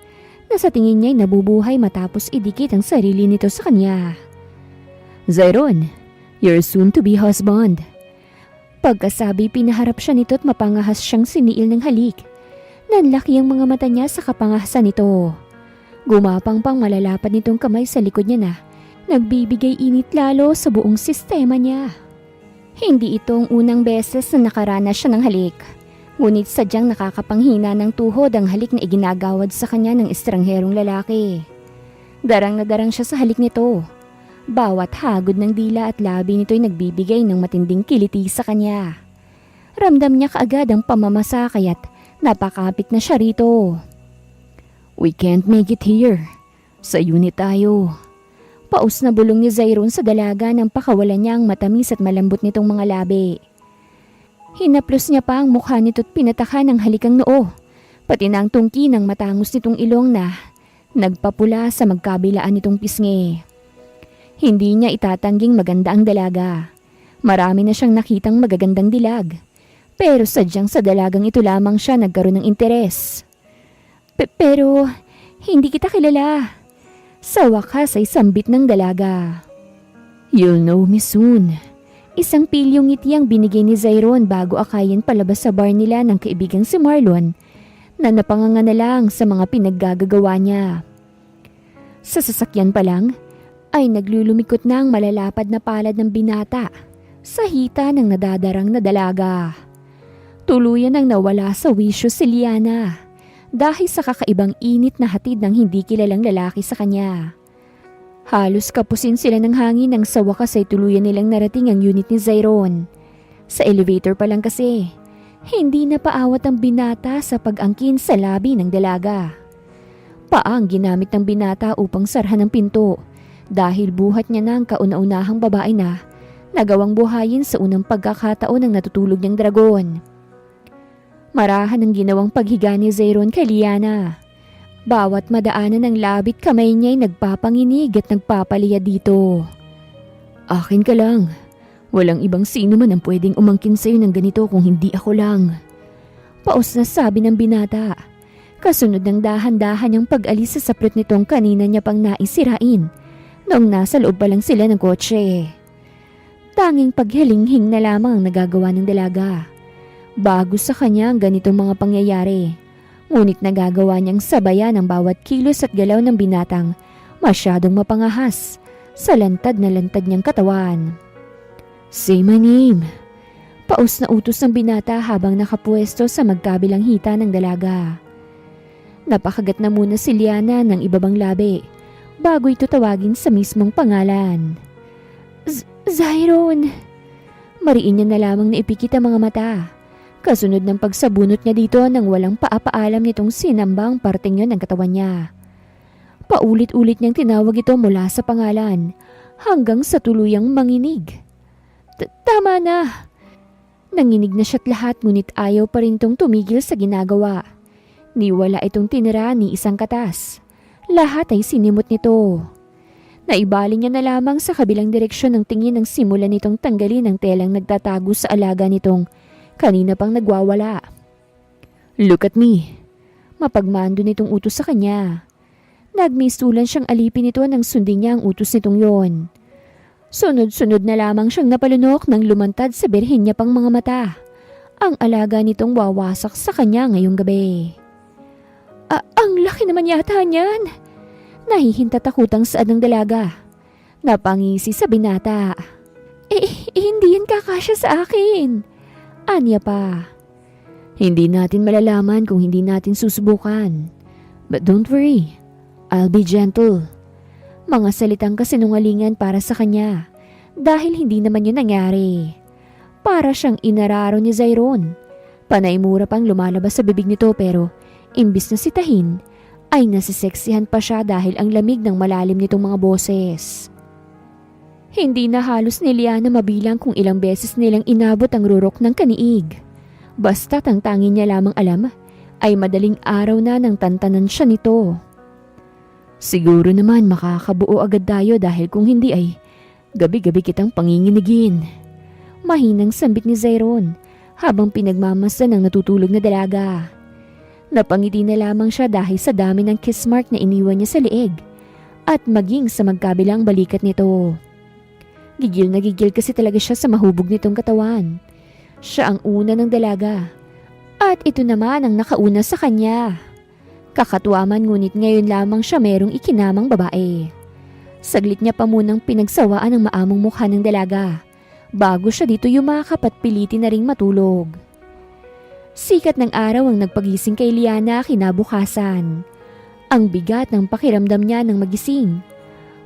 Na sa tingin niya ay nabubuhay matapos idikit ang sarili nito sa kanya. Zairon, your soon-to-be husband. Pagkasabi, pinaharap siya nito at mapangahas siyang siniil ng halik. Nanlaki ang mga mata niya sa kapangahasan nito. Gumapang pang malalapad nitong kamay sa likod niya na nagbibigay init lalo sa buong sistema niya. Hindi ito ang unang beses na nakaranas siya ng halik. Ngunit sadyang nakakapanghina ng tuhod ang halik na iginagawad sa kanya ng estrangherong lalaki. Darang na darang siya sa halik nito. Bawat hagod ng dila at labi nito'y nagbibigay ng matinding kiliti sa kanya. Ramdam niya kaagad ang pamamasa kaya't napakapit na siya rito. We can't make it here. Sa unit tayo. Paus na bulong ni Zairon sa dalaga nang pakawalan niya ang matamis at malambot nitong mga labi. Hinaplos niya pa ang mukha nito't pinatakan ng halikang noo, pati na ang tungki ng matangos nitong ilong na nagpapula sa magkabilaan nitong pisngi. Hindi niya itatangging maganda ang dalaga. Marami na siyang nakitang magagandang dilag. Pero sadyang sa dalagang ito lamang siya nagkaroon ng interes. Pero hindi kita kilala. Sa wakas ay sambit ng dalaga. You'll know me soon. Isang pilyong ngiti ang binigay ni Zairon bago akayin palabas sa bar nila ng kaibigang si Marlon na napanganga na lang sa mga pinaggagawa niya. Sa sasakyan pa lang ay naglulumikot na ang malalapad na palad ng binata sa hita ng nadadarang na dalaga. Tuluyan ang nawala sa wisyo si Liana dahil sa kakaibang init na hatid ng hindi kilalang lalaki sa kanya. Halos kapusin sila ng hangin nang sa wakas ay tuluyan nilang narating ang unit ni Zairon. Sa elevator pa lang kasi, hindi na paawat ang binata sa pag-angkin sa labi ng dalaga. Paa ang ginamit ng binata upang sarhan ang pinto dahil buhat niya na ang kauna-unahang babae na nagawang buhayin sa unang pagkakataon ng natutulog niyang dragon. Marahan ang ginawang paghiga ni Zairon kay Liana. Bawat madaanan ng labit kamay niya ay nagpapanginig at nagpapaliya dito. Akin ka lang. Walang ibang sino man ang pwedeng umangkin sa'yo ng ganito kung hindi ako lang. Paus na sabi ng binata. Kasunod ng dahan-dahan niyang pag-alis sa saplot nitong kanina niya pang naisirain noong nasa loob pa lang sila ng kotse. Tanging paghiling-hing na lamang ang nagagawa ng dalaga. Bago sa kanya ang ganitong mga pangyayari. Ngunit nagagawa niyang sabayan ang bawat kilos at galaw ng binatang masyadong mapangahas sa lantad na lantad niyang katawan. Say my name. Paus na utos ng binata habang nakapwesto sa magkabilang hita ng dalaga. Napakagat na muna si Liana ng ibabang labi bago ito tawagin sa mismong pangalan. Zairon! Mariin niya na lamang na ipikit ang mga mata. Kasunod ng pagsabunot niya dito nang walang paapaalam nitong sinambang parteng yon ng katawan niya. Paulit-ulit niyang tinawag ito mula sa pangalan hanggang sa tuluyang manginig. Tama na! Nanginig na siya't lahat ngunit ayaw pa rin itong tumigil sa ginagawa. Ni wala itong tinira ni isang katas. Lahat ay sinimot nito. Naibaling niya na lamang sa kabilang direksyon ng tingin ng simula nitong tanggalin ang telang nagtatago sa alaga nitong kanina pang nagwawala. Look at me. Mapagmando nitong utos sa kanya. Nagmisulan siyang alipin nito nang sundin niya ang utos nitong yon. Sunod-sunod na lamang siyang napalunok nang lumantad sa birhin niya pang mga mata. Ang alaga nitong wawasak sa kanya ngayong gabi. Ang laki naman yata niyan. Nahihintatakutang saad ng dalaga. Napangisi sa binata. Hindi yan kakasya sa akin. Anya pa. Hindi natin malalaman kung hindi natin susubukan. But don't worry, I'll be gentle. Mga salitang kasinungalingan para sa kanya dahil hindi naman yun nangyari. Para siyang inararo ni Zyron. Panay mura pang lumalabas sa bibig nito pero imbis na sitahin ay nasiseksihan pa siya dahil ang lamig ng malalim nitong mga boses. Hindi na halos ni Liana mabilang kung ilang beses nilang inabot ang rurok ng kaniig. Basta't ang tanging niya lamang alam ay madaling araw na nang tantanan siya nito. Siguro naman makakabuo agad tayo dahil kung hindi ay gabi-gabi kitang panginginigin. Mahinang sambit ni Zyron habang pinagmamasdan ng natutulog na dalaga. Napangiti na lamang siya dahil sa dami ng kiss mark na iniwan niya sa leeg at maging sa magkabilang balikat nito. Gigil na gigil kasi talaga siya sa mahubog nitong katawan. Siya ang una ng dalaga at ito naman ang nakauna sa kanya. Kakatuwaman ngunit ngayon lamang siya merong ikinamang babae. Saglit niya pa munang pinagsawaan ang maamong mukha ng dalaga bago siya dito yumakap at pilitin na ring matulog. Sikat ng araw ang nagpagising kay Liana kinabukasan. Ang bigat ng pakiramdam niya nang magising.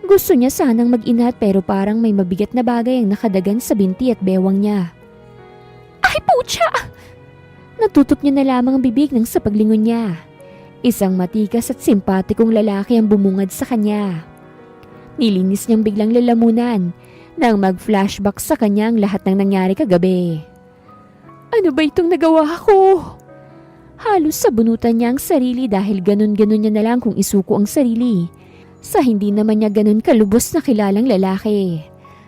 Gusto niya sanang mag-inat pero parang may mabigat na bagay ang nakadagan sa binti at bewang niya. Ay putya! Natutok niya na lamang ang bibig nang sa paglingon niya. Isang matikas at simpatikong lalaki ang bumungad sa kanya. Nilinis niyang biglang lalamunan nang mag-flashback sa kanya ang lahat ng nangyari kagabi. Ano ba itong nagawa ko? Halos sabunutan niya ang sarili dahil ganun-ganun niya na lang kung isuko ang sarili. Sa hindi naman niya ganun kalubos na kilalang lalaki.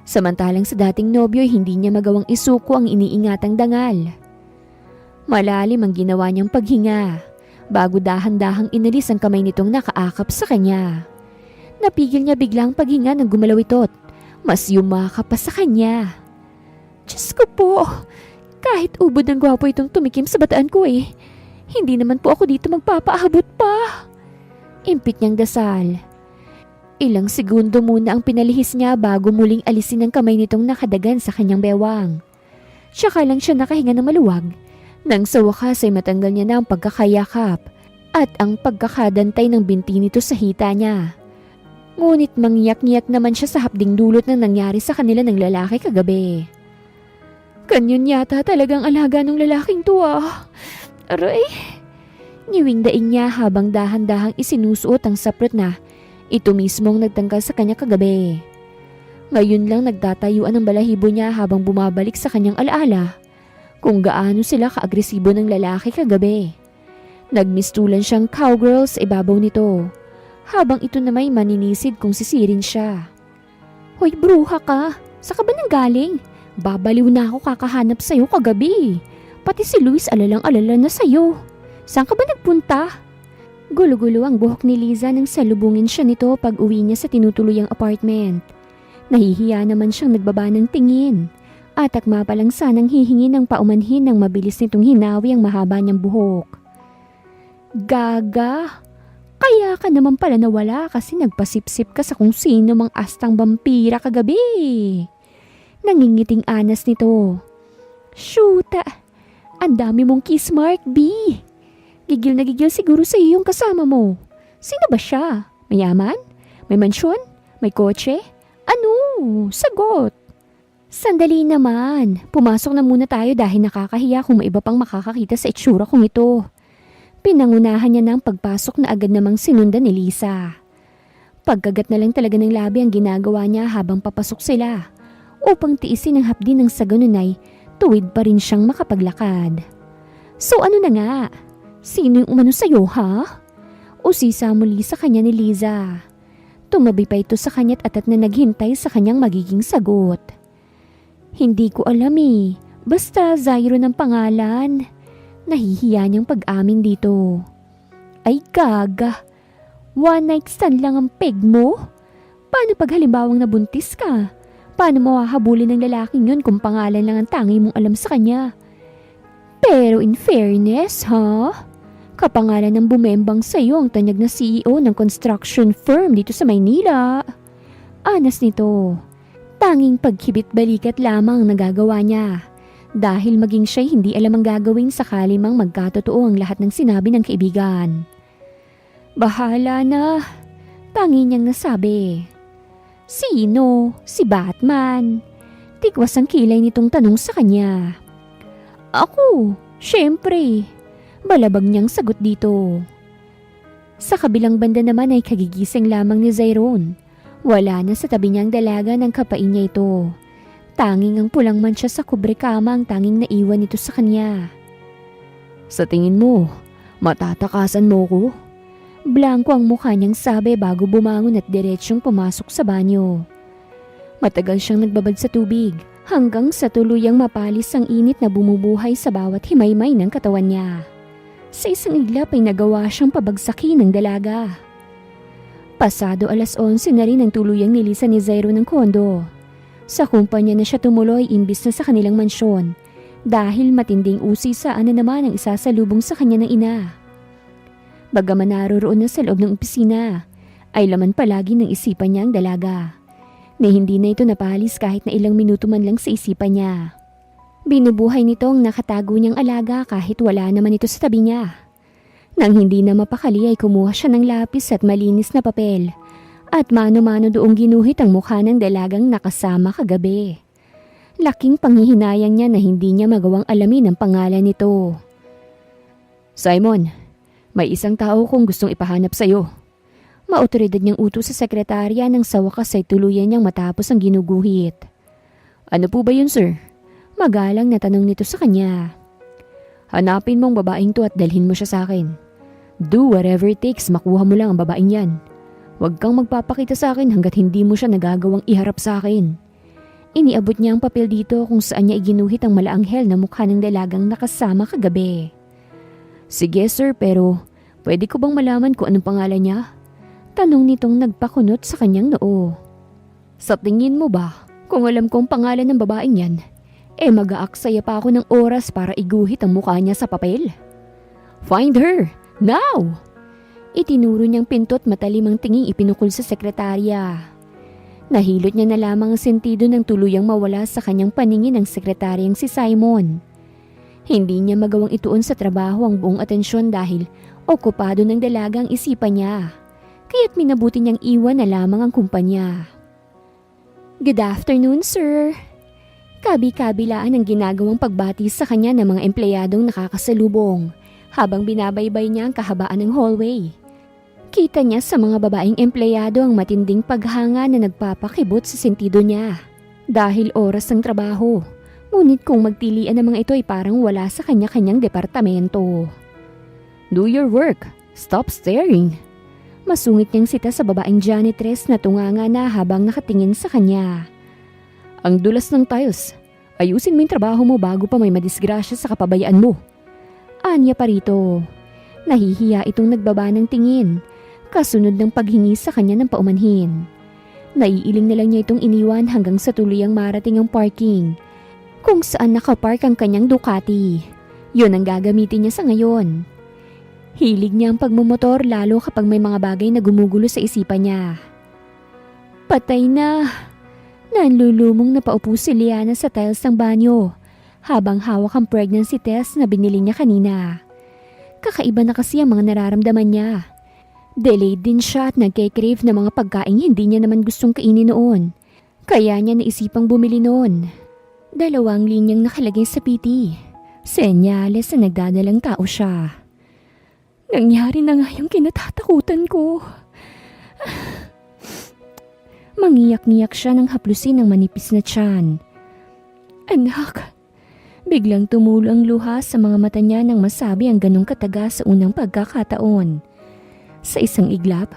Samantalang sa dating nobyo hindi niya magawang isuko ang iniingatang dangal. Malalim ang ginawa niyang paghinga bago dahan-dahang inalis ang kamay nitong nakaakap sa kanya. Napigil niya biglang paghinga nang gumalaw ito't mas yumakap pa sa kanya. Diyos ko po! Kahit ubod ng gwapo itong tumikim sa bataan ko hindi naman po ako dito magpapaabot pa. Impit niyang dasal. Ilang segundo muna ang pinalihis niya bago muling alisin ang kamay nitong nakadagan sa kanyang bewang. Tsaka lang siya nakahinga ng maluwag nang sa wakas ay matanggal niya na ang pagkakayakap at ang pagkakadantay ng binti nito sa hita niya. Ngunit mangyak-ngiyak naman siya sa hapding dulot ng nangyari sa kanila ng lalaki kagabi. Kanyon yata talagang alaga ng lalaking to Aray! Ngiwing daing niya habang dahan-dahang isinusuot ang saprot na ito mismo ang nagtanggal sa kanya kagabi. Ngayon lang nagtatayuan ang balahibo niya habang bumabalik sa kanyang alaala kung gaano sila kaagresibo ng lalaki kagabi. Nagmistulan siyang cowgirl sa ibabaw nito habang ito na may maninisid kung sisirin siya. Hoy bruha ka! Saan ka ba nanggaling? Babaliw na ako kakahanap sa'yo kagabi. Pati si Luis alalang-alala na sa'yo. Saan ka ba nagpunta? Gulo-gulo ang buhok ni Liza nang salubungin siya nito pag uwi niya sa tinutuluyang apartment. Nahihiya naman siyang nagbaba ng tingin. At akma pa lang sanang hihingi ng paumanhin nang mabilis nitong hinawi ang mahaba niyang buhok. Gaga! Kaya ka naman pala nawala kasi nagpasipsip ka sa kung sino mang astang vampira kagabi. Nangingiting anas nito. Shoota! Ang dami mong kiss mark, B. Gigil na gigil siguro sa iyo yung kasama mo. Sino ba siya? Mayaman? May mansyon? May kotse? Ano? Sagot! Sandali naman. Pumasok na muna tayo dahil nakakahiya kung may iba pang makakakita sa itsura kong ito. Pinangunahan niya ng pagpasok na agad namang sinundan ni Lisa. Pagkagat na lang talaga ng labi ang ginagawa niya habang papasok sila. Upang tiisin ang hapdi ng sa ganun ay tuwid pa rin siyang makapaglakad. So ano na nga? Sino yung umano sa'yo ha? O sisa muli sa kanya ni Liza. Tumabi pa ito sa kanya't atat na naghintay sa kanyang magiging sagot. Hindi ko alam eh. Basta Zyro ng pangalan. Nahihiya niyang pag-amin dito. Ay gaga. One night stand lang ang peg mo? Paano pag halimbawang nabuntis ka? Paano mahahabulin ng lalaking yun kung pangalan lang ang tangi mong alam sa kanya? Pero in fairness, kapangalan ng bumembang sa'yo ang tanyag na CEO ng construction firm dito sa Maynila. Anas nito, tanging pagkibit-balikat lamang nagagawa niya. Dahil maging siya'y hindi alam ang gagawin sakali mang magkatotoo ang lahat ng sinabi ng kaibigan. Bahala na, tangi niyang nasabi. Sino? Si Batman. Tikwas ang kilay nitong tanong sa kanya. Ako, syempre. Balabag niyang sagot dito. Sa kabilang banda naman ay kagigising lamang ni Zyron. Wala na sa tabi niyang dalaga ng kapain niya ito. Tanging ang pulang mantsa sa kubrekama ang tanging naiwan nito sa kanya. Sa tingin mo, matatakasan mo ko? Blanco ang mukha niyang sabi bago bumangon at diretsyong pumasok sa banyo. Matagal siyang nagbabad sa tubig hanggang sa tuluyang mapalis ang init na bumubuhay sa bawat himaymay ng katawan niya. Sa isang iglap ay nagawa siyang pabagsakin ng dalaga. Pasado 11:00 na rin ang tuluyang nilisan ni Zyro ng kondo. Sa kumpanya na siya tumuloy imbis na sa kanilang mansyon dahil matinding usisa na naman ang isasalubong sa kanya ng ina. Bagaman naroroon na sa loob ng opisina, ay laman palagi ng isipan niya ang dalaga, na hindi na ito napalis kahit na ilang minuto man lang sa isipan niya. Binubuhay nito ang nakatago niyang alaga kahit wala naman ito sa tabi niya. Nang hindi na mapakali ay kumuha siya ng lapis at malinis na papel, at mano-mano doong ginuhit ang mukha ng dalagang nakasama kagabi. Laking panghihinayang niya na hindi niya magawang alamin ang pangalan nito. Simon, may isang tao kong gustong ipahanap sa'yo. Maotoridad niyang utos sa sekretarya nang sa wakas ay tuluyan niyang matapos ang ginuguhit. Ano po ba yun, sir? Magalang na tanong nito sa kanya. Hanapin mong babaeng to at dalhin mo siya sa akin. Do whatever it takes, makuha mo lang ang babaeng yan. Huwag kang magpapakita sa akin hanggat hindi mo siya nagagawang iharap sa akin. Iniabot niya ang papel dito kung saan niya iginuhit ang malaanghel na mukha ng dalagang nakasama kagabi. Sige sir, pero pwede ko bang malaman kung anong pangalan niya? Tanong nitong nagpakunot sa kanyang noo. Sa tingin mo ba, kung alam kong pangalan ng babaeng yan, mag-aaksaya pa ako ng oras para iguhit ang mukha niya sa papel? Find her, now! Itinuro niyang pintot matalim ang tinging ipinukol sa sekretarya. Nahilot niya na lamang ang sentido ng tuluyang mawala sa kanyang paningin ang sekretaryang si Simon. Hindi niya magawang ituon sa trabaho ang buong atensyon dahil okupado ng dalaga ang isipan niya. Kaya't minabuti niyang iwan na lamang ang kumpanya. Good afternoon, sir. Kabi-kabilaan ang ginagawang pagbati sa kanya ng mga empleyadong nakakasalubong habang binabaybay niya ang kahabaan ng hallway. Kita niya sa mga babaeng empleyado ang matinding paghanga na nagpapakibot sa sentido niya. Dahil oras ng trabaho, ngunit kung magtilian ng mga ito ay parang wala sa kanya-kanyang departamento. Do your work. Stop staring. Masungit niyang sita sa babaeng janitress na tunganga na habang nakatingin sa kanya. Ang dulas ng tiles. Ayusin mo yung trabaho mo bago pa may madisgrasya sa kapabayaan mo. Anya pa rito. Nahihiya itong nagbaba ng tingin, kasunod ng paghingi sa kanya ng paumanhin. Naiiling na lang niya itong iniwan hanggang sa tuluyang marating ang parking, kung saan nakapark ang kanyang Ducati. Yun ang gagamitin niya sa ngayon. Hilig niya ang pagmumotor lalo kapag may mga bagay na gumugulo sa isipan niya. Patay na! Nanlulumong na paupo si Liana sa tiles ng banyo habang hawak ang pregnancy test na binili niya kanina. Kakaiba na kasi ang mga nararamdaman niya. Delayed din siya at nagke-crave ng mga pagkain hindi niya naman gustong kainin noon. Kaya niya naisipang bumili noon. 2 linyang nakalagay sa PT. Senyales na nagdadalang tao siya. Nangyari na nga yung kinatatakutan ko. Mangiyak-ngiyak siya nang haplusin ng manipis na tiyan. Anak! Biglang tumulo ang luha sa mga mata niya nang masabi ang ganong kataga sa unang pagkakataon. Sa isang iglap,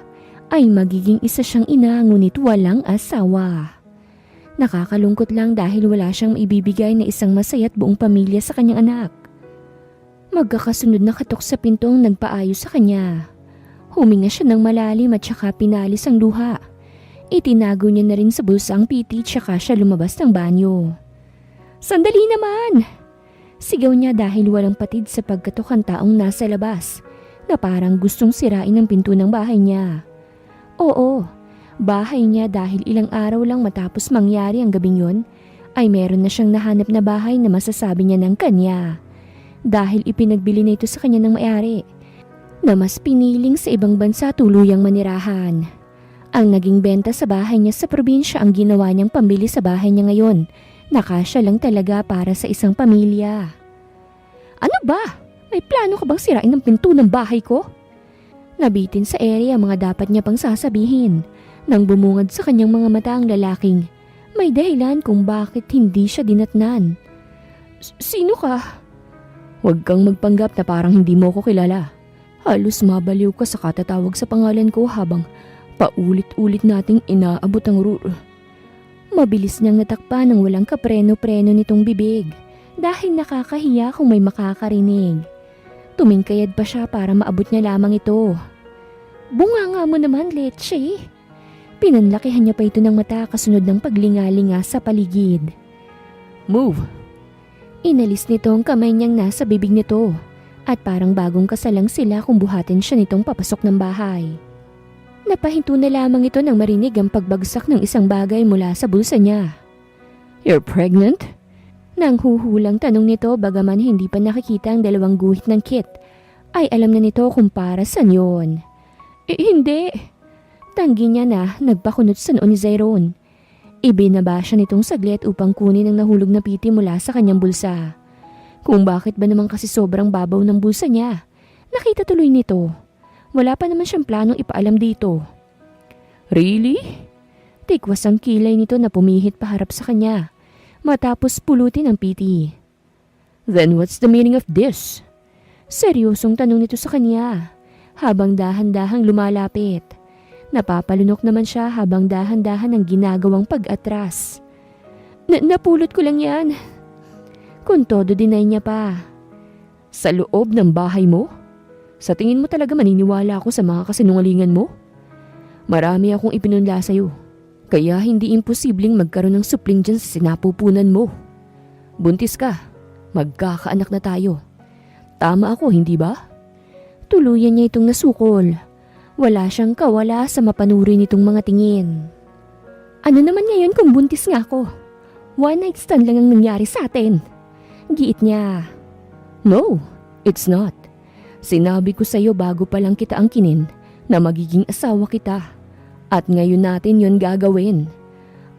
ay magiging isa siyang ina ngunit walang asawa. Nakakalungkot lang dahil wala siyang maibibigay na isang masaya at buong pamilya sa kanyang anak. Magkakasunod na katok sa pinto ang nagpaayos sa kanya. Huminga siya ng malalim at saka pinalis ang luha. Itinago niya na rin sa bulsa ang PT tsaka siya lumabas ng banyo. "Sandali naman!" Sigaw niya dahil walang patid sa pagkatok ang taong nasa labas na parang gustong sirain ang pinto ng bahay niya. Oo, bahay niya dahil ilang araw lang matapos mangyari ang gabing yon ay meron na siyang nahanap na bahay na masasabi niya ng kanya. Dahil ipinagbili na ito sa kanya ng may-ari na mas piniling sa ibang bansa tuluyang manirahan. Ang naging benta sa bahay niya sa probinsya ang ginawa niyang pambili sa bahay niya ngayon. Nakasya lang talaga para sa isang pamilya. "Ano ba? May plano ka bang sirain ang pinto ng bahay ko?" Nabitin sa area ang mga dapat niya pang sasabihin nang bumungad sa kanyang mga mata ang lalaking may dahilan kung bakit hindi siya dinatnan. "Sino ka?" "Huwag kang magpanggap na parang hindi mo ko kilala. Halos mabaliw ka sa katatawag sa pangalan ko habang paulit-ulit nating inaabot ang Mabilis niyang natakpan ng walang kapreno-preno nitong bibig dahil nakakahiya kung may makakarinig. Tumingkayad pa siya para maabot niya lamang ito. "Bunganga mo naman, Leche." Pinanlakihan niya pa ito ng mata kasunod ng paglingalinga sa paligid. "Move!" Inalis nito ang kamay niyang nasa bibig nito at parang bagong kasalang sila kung buhatin siya nitong papasok ng bahay. Napahinto na lamang ito nang marinig ang pagbagsak ng isang bagay mula sa bulsa niya. "You're pregnant?" Nang huhulang tanong nito bagaman hindi pa nakikita ang dalawang guhit ng kit, ay alam na nito kung para saan yun. Hindi." Tanggi niya na nagpakunot sa noo ni Zyron. Ibinaba siya nitong saglit upang kunin ang nahulog na piti mula sa kanyang bulsa. Kung bakit ba naman kasi sobrang babaw ng bulsa niya, nakita tuloy nito. Wala pa naman siyang planong ipaalam dito. "Really?" Tikwas ang kilay nito na pumihit paharap sa kanya matapos pulutin ang PT. "Then what's the meaning of this?" Seryosong tanong nito sa kanya habang dahan-dahang lumalapit. Napapalunok naman siya habang dahan-dahan ang ginagawang pag-atras. Napulot ko lang yan." Kung todo deny niya pa. "Sa loob ng bahay mo? Sa tingin mo talaga maniniwala ako sa mga kasinungalingan mo? Marami akong ipinunla sa'yo, kaya hindi imposibleng magkaroon ng supling dyan sa sinapupunan mo. Buntis ka, magkakaanak na tayo. Tama ako, hindi ba?" Tuluyan niya itong nasukol. Wala siyang kawala sa mapanuri nitong mga tingin. "Ano naman ngayon kung buntis nga ako? One night stand lang ang nangyari sa atin." Giit niya. "No, it's not. Sinabi ko sa'yo bago pa lang kita angkinin na magiging asawa kita. At ngayon natin yon gagawin."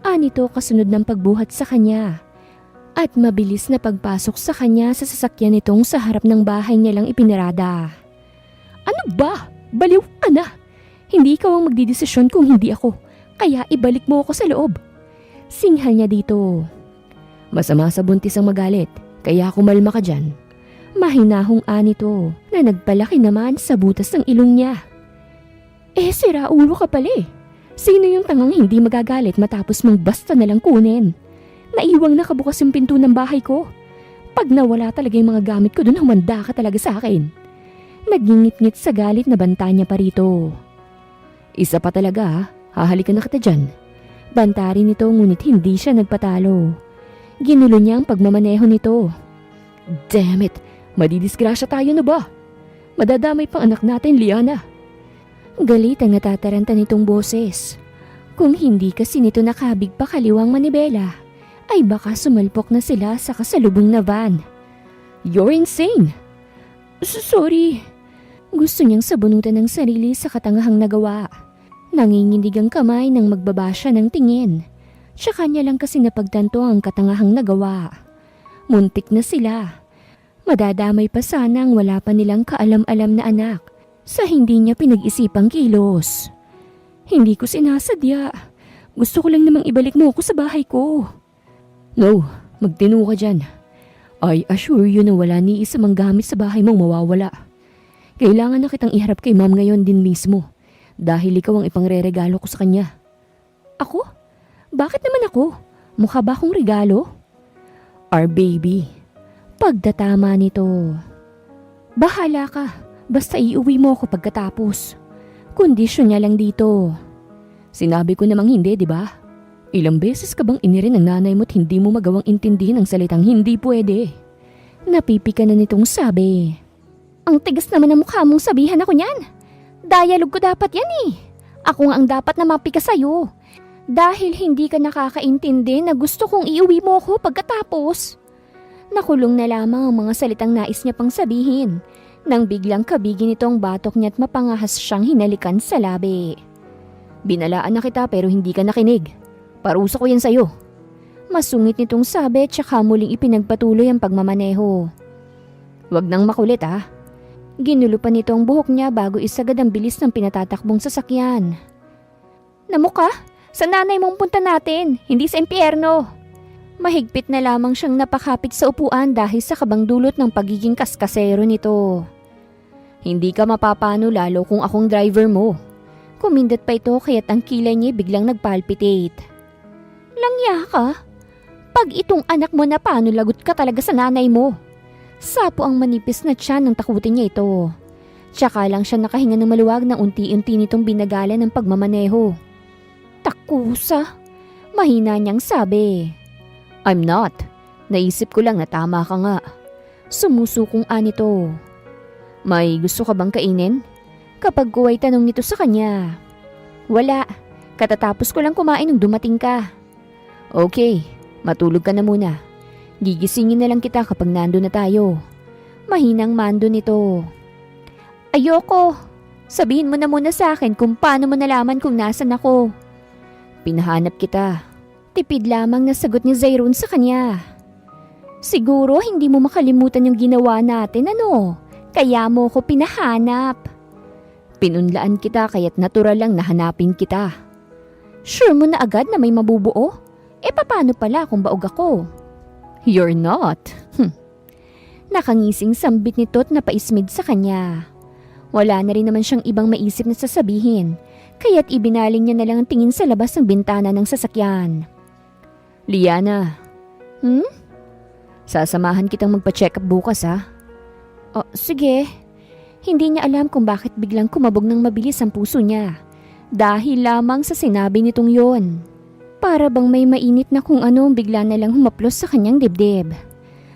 Anito kasunod ng pagbuhat sa kanya. At mabilis na pagpasok sa kanya sa sasakyan nitong sa harap ng bahay niya lang ipinarada. "Ano ba? Baliw ka na. Hindi ikaw ang magdidesisyon kung hindi ako. Kaya ibalik mo ako sa loob." Singhal niya dito. "Masama sa buntis ang magalit, kaya kumalma ka dyan." Mahinahong anito na nagpalaki naman sa butas ng ilong niya. Sira ulo ka pala eh. Sino yung tangang hindi magagalit matapos mong basta nalang kunin? Naiwang nakabukas yung pinto ng bahay ko. Pag nawala talaga yung mga gamit ko doon, humanda ka talaga sa akin. Nagingit-ngit sa galit na banta niya pa rito. "Isa pa talaga ha, hahalikan na kita dyan." Banta rin nito ngunit hindi siya nagpatalo. Ginulo niya ang pagmamaneho nito. "Damn it! Madidisgrasya tayo na ba? Madadamay pang anak natin, Liana." Galit ang natataranta nitong boses. Kung hindi kasi nito nakabig pa kaliwang manibela, ay baka sumalpok na sila sa kasalubong na van. "You're insane!" Sorry." Gusto niyang sabunutan ng sarili sa katangahang nagawa. Nanginginig ang kamay nang magbaba siya ng tingin. Tsaka niya lang kasi napagtanto ang katangahang nagawa. Muntik na sila. Madadamay pa sana ang wala pa nilang kaalam-alam na anak sa hindi niya pinag-isipang kilos. "Hindi ko sinasadya. Gusto ko lang namang ibalik mo ako sa bahay ko." "No, magtino ka dyan. I assure you na wala ni isa mang gamit sa bahay mong mawawala. Kailangan na kitang iharap kay ma'am ngayon din mismo dahil ikaw ang ipangreregalo ko sa kanya. Ako? Bakit naman ako? Mukha ba akong regalo? Our baby. Pagdatama nito. Bahala ka. Basta iuwi mo ako pagkatapos. Kondisyon niya lang dito. Sinabi ko namang hindi, di ba? Ilang beses ka bang inirin ng nanay mo't hindi mo magawang intindihin ang salitang hindi pwede? Napipika na nitong sabi. Ang tigas naman ng mukha mong sabihan ako niyan. Dialogue ko dapat yan eh. Ako nga ang dapat na mapika sa'yo. Dahil hindi ka nakakaintindi na gusto kong iuwi mo ako pagkatapos. Nakulong na lamang ang mga salitang nais niya pang sabihin nang biglang kabigin nito ang batok niya at mapangahas siyang hinalikan sa labi. Binalaan na kita pero hindi ka nakinig. Parusa ko yan sa'yo. Masungit nitong sabi tsaka muling ipinagpatuloy ang pagmamaneho. Huwag nang makulit ha. Ginulo pa nito ang buhok niya bago isagad ang bilis ng pinatatakbong sasakyan. Namuka, sa nanay mong punta natin, hindi sa impyerno. Mahigpit na lamang siyang napakapit sa upuan dahil sa kabang dulot ng pagiging kaskasero nito. Hindi ka mapapano lalo kung akong driver mo. Kumindat pa ito kaya't ang kilay niya biglang nagpalpitate. Langya ka? Pag itong anak mo na paano lagot ka talaga sa nanay mo? Sapo ang manipis na tiyan nang takutin niya ito. Tsaka lang siya nakahinga ng maluwag nang unti-unti nitong binagalan ng pagmamaneho. Takusa, mahina niyang sabi. I'm not. Naisip ko lang na tama ka nga. Sumusukong nito. May gusto ka bang kainin? Kapag ko ay tanong nito sa kanya. Wala, katatapos ko lang kumain nung dumating ka. Okay, matulog ka na muna. Gigisingin na lang kita kapag nando na tayo. Mahinang mando nito. Ayoko. Sabihin mo na muna sa akin kung paano mo nalaman kung nasan ako. Pinahanap kita. Tipid lamang na sagot ni Zayron sa kanya. Siguro hindi mo makalimutan yung ginawa natin ano? Kaya mo ko pinahanap. Pinunlaan kita kaya't natural lang nahanapin kita. Sure mo na agad na may mabubuo? Paano pala kung baog ako? You're not. Nakangising sambit nito at napaismid sa kanya. Wala na rin naman siyang ibang maisip na sasabihin, kaya't ibinaling niya na lang ang tingin sa labas ng bintana ng sasakyan. Liana. Sasamahan kitang magpa-check up bukas ha? Oh, sige. Hindi niya alam kung bakit biglang kumabog ng mabilis ang puso niya. Dahil lamang sa sinabi nitong yon. Para bang may mainit na kung ano bigla na lang humaplos sa kanyang dibdib.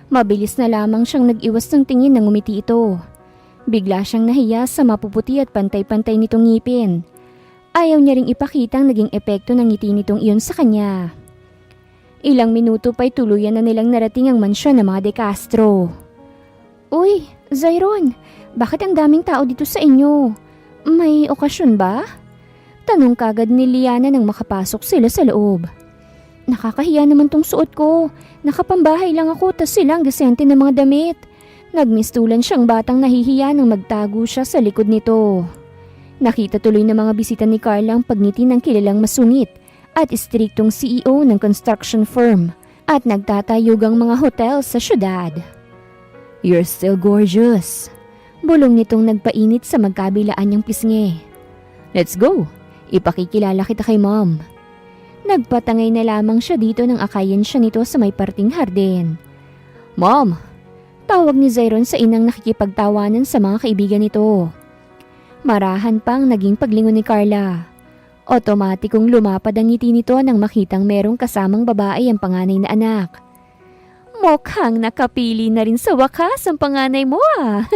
Mabilis na lamang siyang nag-iwas ng tingin nang umiti ito. Bigla siyang nahiya sa mapuputi at pantay-pantay nitong ngipin. Ayaw niya ring ipakita ang naging epekto ng ngiti nitong iyon sa kanya. Ilang minuto pa'y tuluyan na nilang narating ang mansyon ng mga De Castro. Uy, Zayron, bakit ang daming tao dito sa inyo? May okasyon ba? Tanong kagad ni Liana nang makapasok sila sa loob. Nakakahiya naman tong suot ko. Nakapambahay lang ako tas silang gesente ng mga damit. Nagmistulan siyang batang nahihiya nang magtago siya sa likod nito. Nakita tuloy ng mga bisita ni Carla ang pagngiti ng kilalang masungit at istriktong CEO ng construction firm at nagtatayugang mga hotel sa syudad. You're still gorgeous. Bulong nitong nagpainit sa magkabilaan niyang pisngi. Let's go. Ipakikilala kita kay Mom. Nagpatangay na lamang siya dito nang akayin siya nito sa may parting hardin. Mom! Tawag ni Zayron sa inang nakikipagtawanan sa mga kaibigan nito. Marahan pang naging paglingon ni Carla. Otomatikong lumapad ang ngiti nito nang makitang merong kasamang babae ang panganay na anak. Mukhang nakapili na rin sa wakas ang panganay mo ah.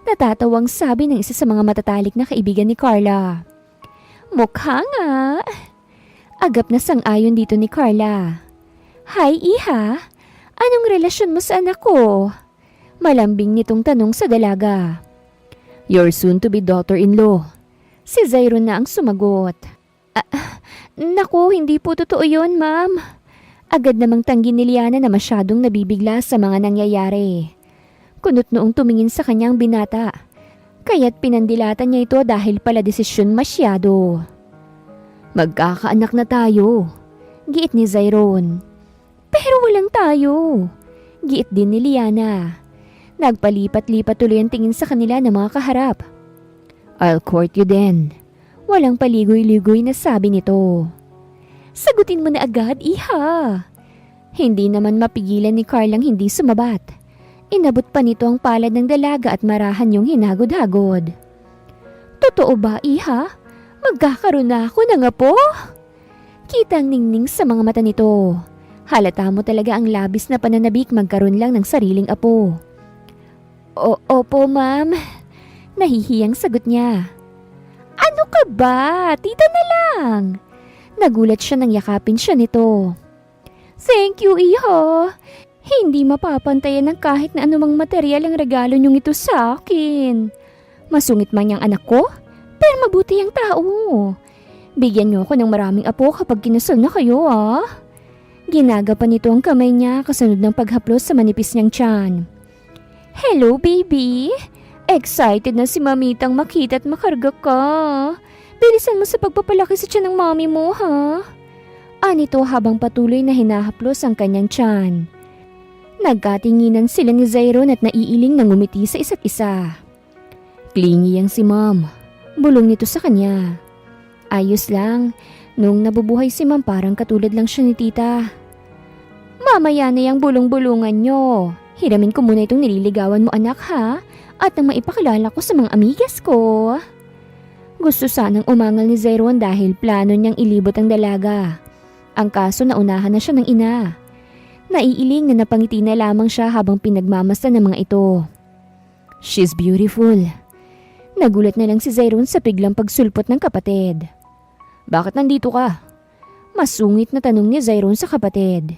Natatawang sabi ng isa sa mga matatalik na kaibigan ni Carla. Mukha nga. Agap na sang-ayon dito ni Carla. Hi, Iha. Anong relasyon mo sa anak ko? Malambing nitong tanong sa dalaga. Your soon-to-be daughter-in-law. Si Zayron na ang sumagot. Naku, hindi po totoo yun, ma'am. Agad namang tanggi ni Liana na masyadong nabibigla sa mga nangyayari. Kunot noong tumingin sa kanyang binata. Kaya't pinandilatan niya ito dahil pala desisyon masyado. Magkakaanak na tayo. Giit ni Zayron. Pero walang tayo. Giit din ni Liana. Nagpalipat-lipat tuloy ang tingin sa kanila ng mga kaharap. I'll court you then. Walang paligoy-ligoy na sabi nito. Sagutin mo na agad, iha. Hindi naman mapigilan ni Carlang hindi sumabat. Inabot pa nito ang palad ng dalaga at marahan yung hinagod-hagod. Totoo ba, iha? Magkakaroon na ako ng apo? Kitang ningning sa mga mata nito. Halata mo talaga ang labis na pananabik magkaroon lang ng sariling apo. Opo, ma'am. Nahihiyang sagot niya. Ano ka ba? Tita na lang. Nagulat siya nang yakapin siya nito. Thank you, iho. Hindi mapapantayan ng kahit na anumang material ang regalo niyong ito sa akin. Masungit man niyang anak ko, pero mabuti ang tao. Bigyan niyo ako ng maraming apo kapag kinasal na kayo, ah. Ginagapan nito ang kamay niya kasunod ng paghaplos sa manipis niyang tiyan. Hello, baby. Excited na si mamitang makita at makarga ka. Bilisan mo sa pagpapalaki sa tiyan ng mami mo, ha? Anito habang patuloy na hinahaplos ang kanyang tiyan. Nagkatinginan sila ni Zyron at naiiling na ngumiti sa isa't isa. Clingy yang si ma'am. Bulong nito sa kanya. Ayos lang. Nung nabubuhay si ma'am parang katulad lang siya ni tita. Mamaya na yung bulong-bulungan nyo. Hiramin ko muna itong nililigawan mo anak ha. At nang maipakilala ko sa mga amigas ko. Gusto sanang umangal ni Zyron dahil plano niyang ilibot ang dalaga. Ang kaso naunahan na siya ng ina. Naiiling na napangiti na lamang siya habang pinagmamasdan ng mga ito. She's beautiful. Nagulat na lang si Zyron sa biglang pagsulpot ng kapatid. Bakit nandito ka? Masungit na tanong ni Zyron sa kapatid.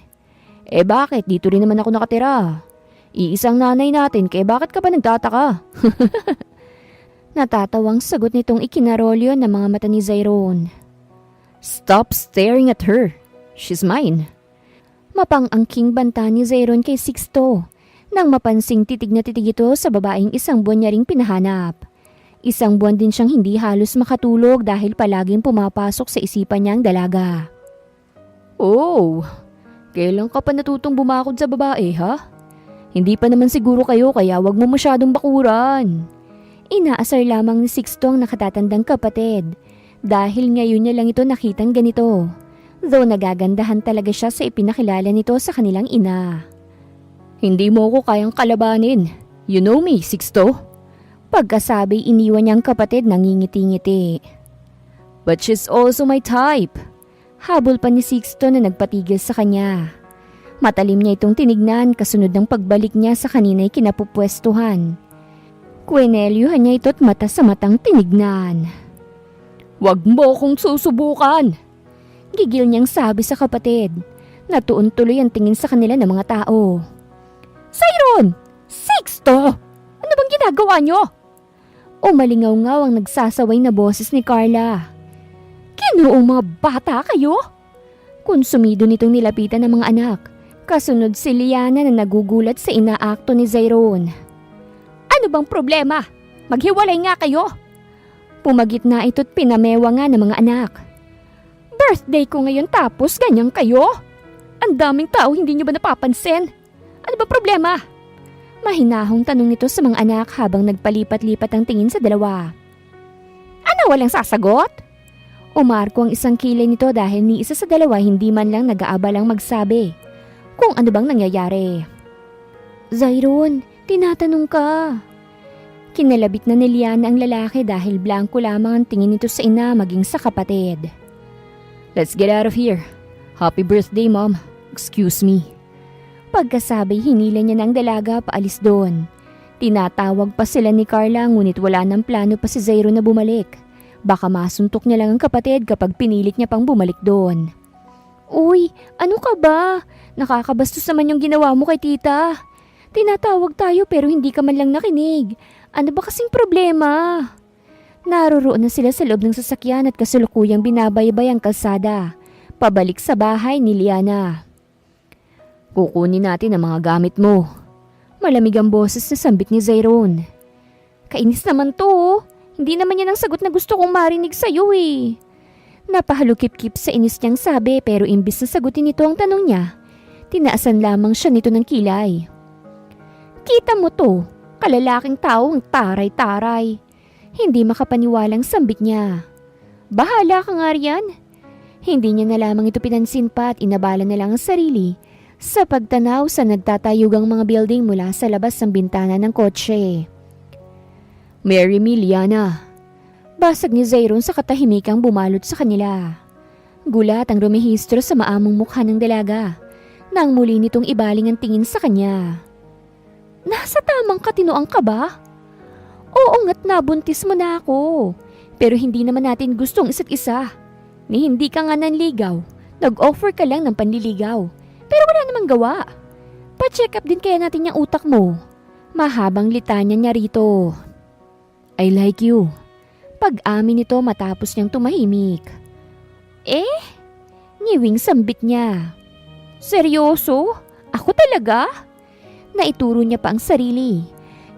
Bakit? Dito rin naman ako nakatira. Iisang nanay natin, kaya bakit ka pa nagtataka? Natatawang sagot nitong ikinarolyo ng mga mata ni Zyron. Stop staring at her. She's mine. Mapang-angking banta ni Zyron kay Sixto nang mapansing titig na titig ito sa babaeng isang buwan niya ring pinahanap. Isang buwan din siyang hindi halos makatulog dahil palaging pumapasok sa isipan niya ang dalaga. Oh, kailan ka pa natutong bumakod sa babae ha? Hindi pa naman siguro kayo kaya wag mo masyadong bakuran. Inaasar lamang ni Sixto ang nakatatandang kapatid dahil ngayon niya lang ito nakitang ganito. Though nagagandahan talaga siya sa ipinakilala nito sa kanilang ina. Hindi mo ko kayang kalabanin. You know me, Sixto. Pagkasabi iniwan niyang kapatid nangingiti-ngiti. But she's also my type. Habol pa ni Sixto na nagpatigil sa kanya. Matalim niya itong tinignan kasunod ng pagbalik niya sa kanina'y kinapupwestuhan. Kuenelyuhan niya ito't mata sa matang tinignan. Wag mo kong susubukan! Gigil niyang sabi sa kapatid. Natuon tuloy ang tingin sa kanila ng mga tao. Zyron! Sixto! Ano bang ginagawa niyo? Umalingaw-ngaw ang nagsasaway na boses ni Carla. Ginoong mga bata kayo? Konsumido nitong nilapitan ng mga anak. Kasunod si Liana na nagugulat sa inaakto ni Zyron. Ano bang problema? Maghiwalay nga kayo. Pumagit na ito't pinamewa nga ng mga anak. Birthday ko ngayon tapos ganyan kayo? Ang daming tao hindi niyo ba napapansin? Ano ba problema? Mahinahong tanong nito sa mga anak habang nagpalipat-lipat ang tingin sa dalawa. Ano walang sasagot? Umarko ang isang kilay nito dahil ni isa sa dalawa hindi man lang nag-aabalang magsabi kung ano bang nangyayari. Zyron, tinatanong ka. Kinalabit na ni Liana ang lalaki dahil blanko lamang ang tingin nito sa ina maging sa kapatid. Let's get out of here. Happy birthday, Mom. Excuse me. Pagkasabi, hinila niya ng dalaga paalis doon. Tinatawag pa sila ni Carla ngunit wala ng plano pa si Zyron na bumalik. Baka masuntok niya lang ang kapatid kapag pinilit niya pang bumalik doon. Uy, ano ka ba? Nakakabastos naman yung ginawa mo kay tita. Tinatawag tayo pero hindi ka man lang nakinig. Ano ba kasing problema? Naroroon na sila sa loob ng sasakyan at kasalukuyang binabaybay ang kalsada. Pabalik sa bahay ni Liana. Kukunin natin ang mga gamit mo. Malamig ang boses na sambit ni Zyron. Kainis naman to. Hindi naman yan ang sagot na gusto kong marinig sa'yo eh. Napahalukip-kip sa inis niyang sabi pero imbis na sagutin nito ang tanong niya, tinaasan lamang siya nito ng kilay. Kita mo to, kalalaking tao ang taray-taray. Hindi makapaniwalang sambit niya. Bahala ka nga riyan. Hindi niya na lamang ito pinansin pa at inabala na lang ang sarili sa pagtanaw sa nagtatayugang mga building mula sa labas ng bintana ng kotse. Mary Miliana. Basag ni Zayron sa katahimikang bumalot sa kanila. Gulat ang rumehistro sa maamong mukha ng dalaga nang muli nitong ibaling ang tingin sa kanya. Nasa tamang katinoang ka ba? Oo nga't nabuntis mo na ako. Pero hindi naman natin gustong isa't isa. Ni hindi ka nga nanligaw. Nag-offer ka lang ng panliligaw. Pero wala namang gawa. Pa-check up din kaya natin yung utak mo. Mahabang litanya niya rito. I like you. Pag-amin nito matapos niyang tumahimik. Ngiwing sambit niya. Seryoso? Ako talaga? Naituro niya pa ang sarili.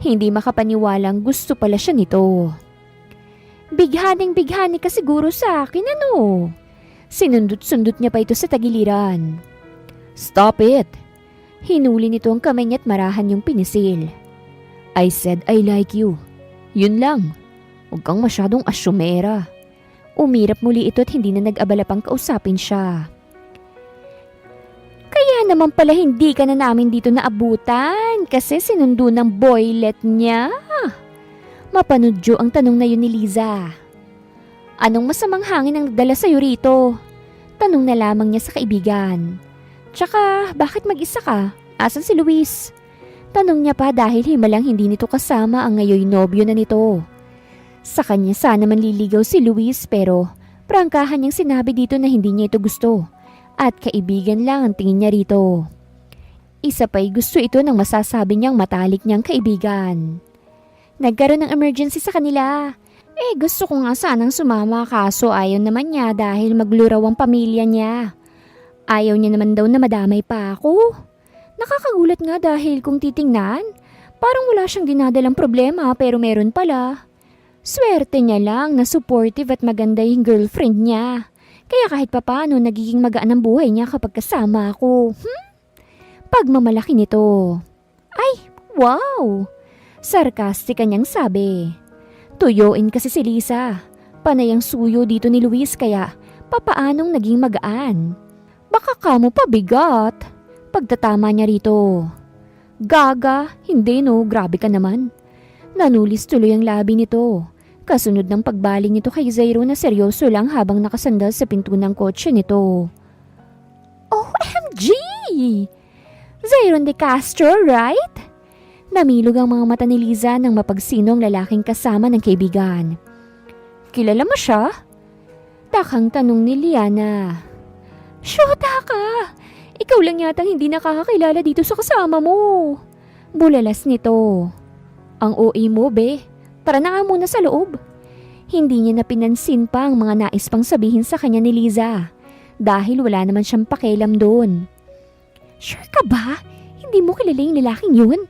Hindi makapaniwalang gusto pala siya nito. Bighaning-bighani ka siguro sa akin, ano? Sinundot-sundot niya pa ito sa tagiliran. Stop it. Hinuli nito ang kamay niya at marahan yung pinisil. I said I like you. Yun lang. Huwag kang masyadong asyumera. Umirap muli ito at hindi na nag-abala pang kausapin siya. Kaya naman pala hindi ka na namin dito naabutan kasi sinundo ng boylet niya. Mapanudyo ang tanong na yun ni Liza. Anong masamang hangin ang nagdala sa'yo rito? Tanong na lamang niya sa kaibigan. Tsaka bakit mag-isa ka? Asan si Luis? Tanong niya pa dahil himalang hindi nito kasama ang ngayon nobyo na nito. Sa kanya sana manliligaw si Luis pero prangkahan niyang sinabi dito na hindi niya ito gusto at kaibigan lang ang tingin niya rito. Isa pa'y gusto ito ng masasabi niyang matalik niyang kaibigan. Nagkaroon ng emergency sa kanila. Gusto ko nga sanang sumama kaso ayaw naman niya dahil magluraw ang pamilya niya. Ayaw niya naman daw na madamay pa ako. Nakakagulat nga dahil kung titingnan, parang wala siyang dinadalang problema pero meron pala. Swerte niya lang na supportive at maganda yung girlfriend niya. Kaya kahit papano nagiging magaan ang buhay niya kapag kasama ako. Pagmamalaki nito. Ay, wow! Sarkastika niyang sabi. Tuyuin kasi si Lisa. Panay ang suyo dito ni Luis kaya papaanong naging magaan. Baka kamo pabigat. Pagtatama niya rito. Gaga, hindi no, grabe ka naman. Nanulis tuloy ang labi nito. Kasunod ng pagbaling nito kay Zairo na seryoso lang habang nakasandal sa pinto ng kotse nito. OMG! Zairo de Castro, right? Namilog ang mga mata ni Liza nang mapagsinong lalaking kasama ng kaibigan. Kilala mo siya? Takang tanong ni Liana. Syota ka! Ikaw lang yatang hindi nakakakilala dito sa kasama mo. Bulalas nito. Ang OA mo, be. Tara na nga muna sa loob. Hindi niya na pinansin pa ang mga nais pang sabihin sa kanya ni Liza dahil wala naman siyang pakialam doon. Sure ka ba? Hindi mo kilala yung lalaking yun?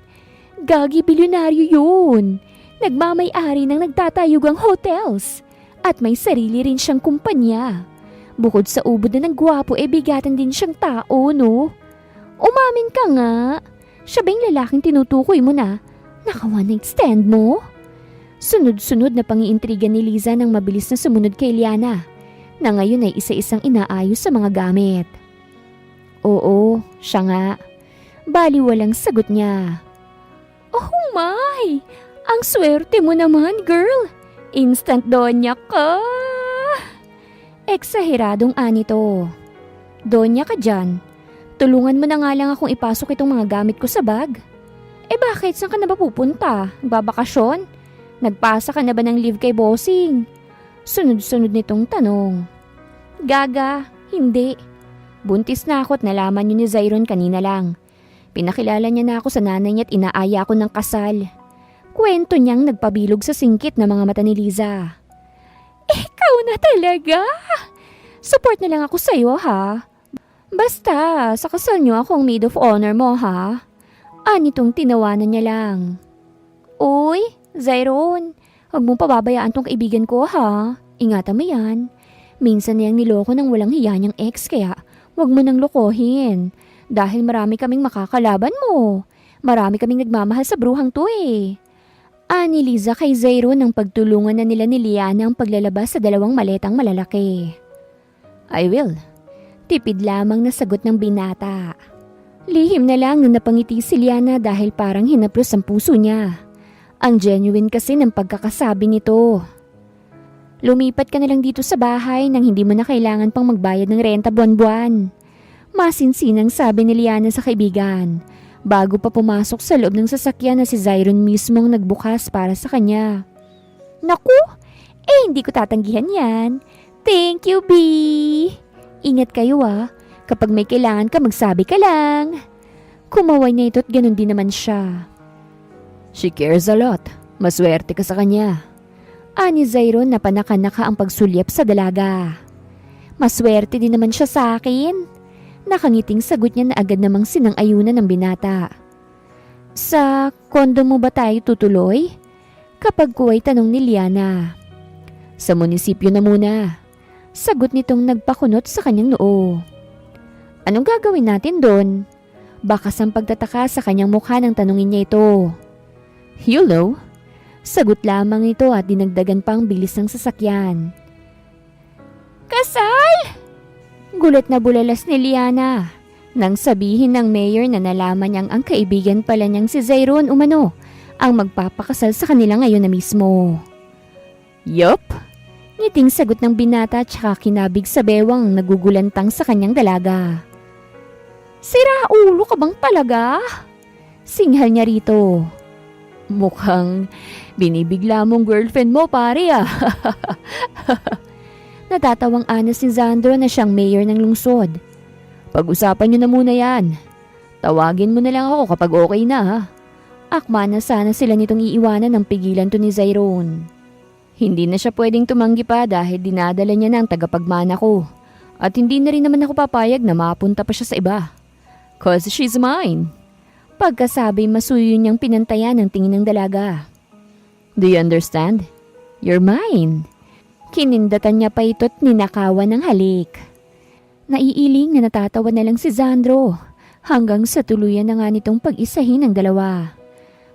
Gagi bilyonaryo yun. Nagmamay-ari ng nagtatayugang hotels. At may sarili rin siyang kumpanya. Bukod sa ubod na ng gwapo, bigatan din siyang tao, no? Umamin ka nga. Siya ba yung lalaking tinutukoy mo na? Naka one night stand mo? Sunod-sunod na pangiintriga ni Liza nang mabilis na sumunod kay Liana, na ngayon ay isa-isang inaayos sa mga gamit. Oo, siya nga. Baliwalang sagot niya. Oh my! Ang swerte mo naman, girl! Instant donya ka! Eksaheradong anito. Donya ka dyan. Tulungan mo na nga lang akong ipasok itong mga gamit ko sa bag. Bakit? Saan ka na ba pupunta? Babakasyon? Nagpasa ka na ba ng leave kay bossing? Sunod-sunod nitong tanong. Gaga, hindi. Buntis na ako at nalaman yun ni Zayron kanina lang. Pinakilala niya na ako sa nanay niya at inaaya ako ng kasal. Kwento niyang nagpabilog sa singkit na mga mata ni Liza. Ikaw na talaga? Support na lang ako sa'yo, ha? Basta, sa kasal niyo akong maid of honor mo, ha? Anitong tinawanan niya lang. Uy, Zayron, huwag mong pababayaan tong kaibigan ko, ha? Ingatan mo yan. Minsan niyang niloko ng walang hiya niyang ex kaya huwag mo nang lokohin. Dahil marami kaming makakalaban mo. Marami kaming nagmamahal sa bruhang to eh. Ani Liza kay Zairo nang pagtulungan na nila ni Liana ang paglalabas sa dalawang maletang malalaki. I will. Tipid lamang na sagot ng binata. Lihim na lang nung napangiti si Liana dahil parang hinaplos ang puso niya. Ang genuine kasi ng pagkakasabi nito. Lumipat ka na lang dito sa bahay nang hindi mo na kailangan pang magbayad ng renta buwan-buwan. Masinsinang sabi ni Liana sa kaibigan. Bago pa pumasok sa loob ng sasakyan na si Zyron mismong nagbukas para sa kanya. Naku, hindi ko tatanggihan yan. Thank you, B. Ingat kayo kapag may kailangan ka magsabi ka lang. Kumaway na ito at ganun din naman siya. She cares a lot. Maswerte ka sa kanya. Ani Zyron na panaka-naka ang pagsulyap sa dalaga. Maswerte din naman siya sa akin. Nakangiting sagot niya na agad namang sinang-ayunan ng binata. Sa kondo mo ba tayo tutuloy? Kapag kuway tanong ni Liana. Sa munisipyo na muna. Sagot nitong nagpakunot sa kanyang noo. Anong gagawin natin doon? Bakas ang pagtataka sa kanyang mukha nang tanungin niya ito. You'll know. Sagot lamang ito at dinagdagan pang bilis ng sasakyan. Kasal! Gulat na bulalas ni Liana nang sabihin ng mayor na nalaman niyang ang kaibigan pala niyang si Zyron umano ang magpapakasal sa kanila ngayon na mismo. Yup. Ngiting sagot ng binata tsaka kinabig sa bewang nagugulantang sa kanyang dalaga. Sira ulo ka bang talaga? Singhal niya rito. Mukhang binibigla mong girlfriend mo pare Natatawang anas si Zandro na siyang mayor ng lungsod. Pag-usapan niyo na muna yan. Tawagin mo na lang ako kapag okay na ha. Akma na sana sila nitong iiwanan ng pigilan to ni Zyron. Hindi na siya pwedeng tumanggi pa dahil dinadala niya na ang tagapagmana ko. At hindi na rin naman ako papayag na mapunta pa siya sa iba. Cause she's mine. Pagkasabi masuyo niyang pinantayan ang tingin ng dalaga. Do you understand? You're mine. Kinindatan niya pa ito't ninakawan ng halik. Naiiling na natatawa na lang si Zandro hanggang sa tuluyan na nga nitong pag-isahin ng dalawa.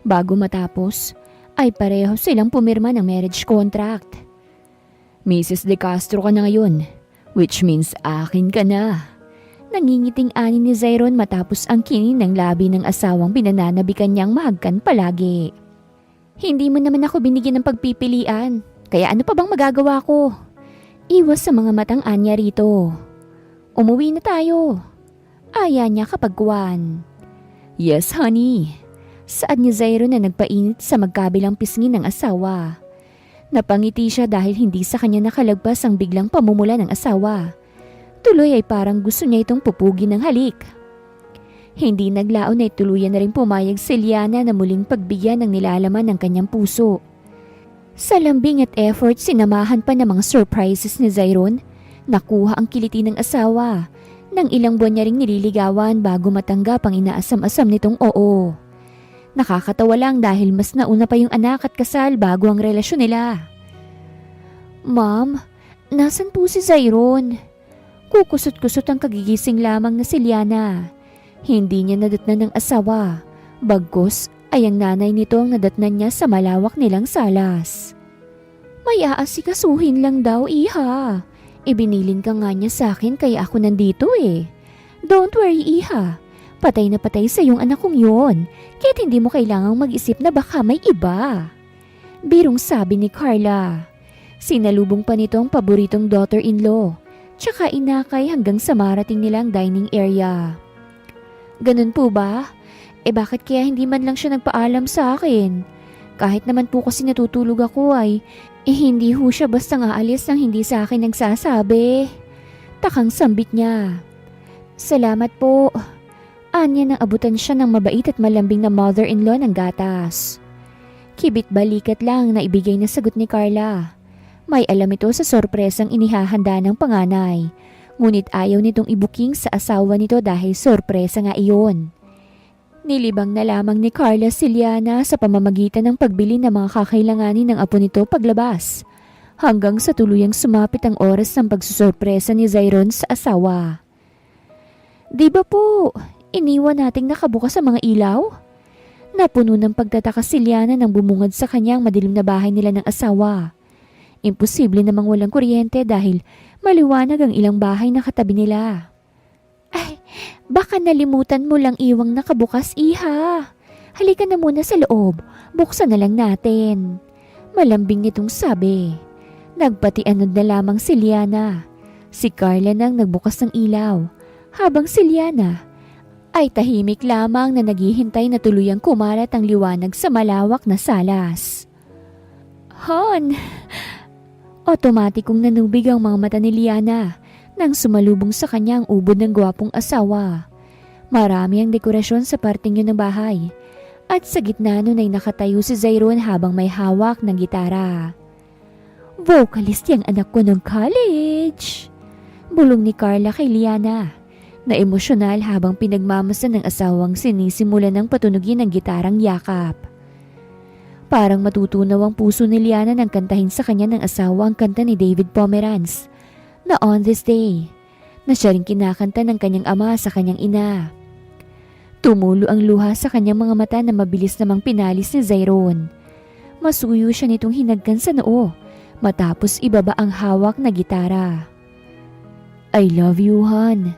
Bago matapos, ay pareho silang pumirma ng marriage contract. Mrs. De Castro ka na ngayon, which means akin ka na. Nangingiting ani ni Zyron matapos ang kinin ng labi ng asawang binananabikan niyang mahagkan palagi. Hindi mo naman ako binigyan ng pagpipilian. Kaya ano pa bang magagawa ko? Iwas sa mga matang anya rito. Umuwi na tayo. Aya niya kapag kuwan. Yes, honey. Saad ni Zyron na nagpainit sa magkabilang pisngi ng asawa. Napangiti siya dahil hindi sa kanya nakalagpas ang biglang pamumula ng asawa. Tuloy ay parang gusto niya itong pupugin ng halik. Hindi naglaon ay tuluyan na rin pumayag si Liana na muling pagbigyan ng nilalaman ng kanyang puso. Sa lambing at effort sinamahan pa ng mga surprises ni Zyron, nakuha ang kiliti ng asawa. Nang ilang buwan niya ring nililigawan bago matanggap ang inaasam-asam nitong oo. Nakakatawa lang dahil mas nauna pa yung anak at kasal bago ang relasyon nila. Ma'am, nasan po si Zyron? Kukusot-kusot ang kagigising lamang na si Liana. Hindi niya nadatnan ng asawa. Bagkus ay ang nanay nito ang nadatnan niya sa malawak nilang salas. May aasikasuhin lang daw, iha. Ibinilin ka nga niya sa akin kaya ako nandito eh. Don't worry, iha. Patay na patay sa yung anak kong yun. Kaya't hindi mo kailangang mag-isip na baka may iba. Birong sabi ni Carla. Sinalubong pa nito ang paboritong daughter-in-law. Tsaka inakay hanggang sa marating nilang dining area. Ganun po ba? Bakit kaya hindi man lang siya nagpaalam sa akin? Kahit naman po kasi natutulog ako ay, hindi ho siya basta aalis nang hindi sa akin nagsasabi. Takang sambit niya. Salamat po. Anya nang abutan siya ng mabait at malambing na mother-in-law ng gatas. Kibit balikat lang na ibigay na sagot ni Carla. May alam ito sa sorpresang inihahanda ng panganay. Ngunit ayaw nitong ibuking sa asawa nito dahil sorpresa nga iyon. Nilibang na lamang ni Carla si Liana sa pamamagitan ng pagbili ng mga kakailanganin ng apo nito paglabas. Hanggang sa tuluyang sumapit ang oras ng pagsusorpresa ni Zyron sa asawa. Di ba po, iniwan nating nakabukas ang mga ilaw? Napuno ng pagtataka si Liana nang bumungad sa kanyang madilim na bahay nila ng asawa. Imposible namang walang kuryente dahil maliwanag ang ilang bahay na katabi nila. Ay, baka nalimutan mo lang iwang nakabukas, iha. Halika na muna sa loob, buksan na lang natin. Malambing nitong sabi. Nagpatianod na lamang si Liana. Si Carla nang nagbukas ng ilaw, habang si Liana ay tahimik lamang na naghihintay na tuluyang kumalat ang liwanag sa malawak na salas. Han! Otomatikong nanubig ang mga mata ni Liana nang sumalubong sa kanya ang ubod ng gwapong asawa. Marami ang dekorasyon sa parting yun ng bahay at sa gitna nun ay nakatayo si Zyron habang may hawak ng gitara. Vocalist yung anak ko ng college! Bulong ni Carla kay Liana na emosyonal habang pinagmamasan ng asawang sinisimulan ng patunugin ng gitarang yakap. Parang matutunaw ang puso ni Liana nang kantahin sa kanya ng asawa ang kanta ni David Pomeranz na On This Day, na siya rin kinakanta ng kanyang ama sa kanyang ina. Tumulo ang luha sa kanyang mga mata na mabilis namang pinalis ni Zyron. Masuyo siya nitong hinagkan sa noo matapos ibaba ang hawak na gitara. I love you, Han.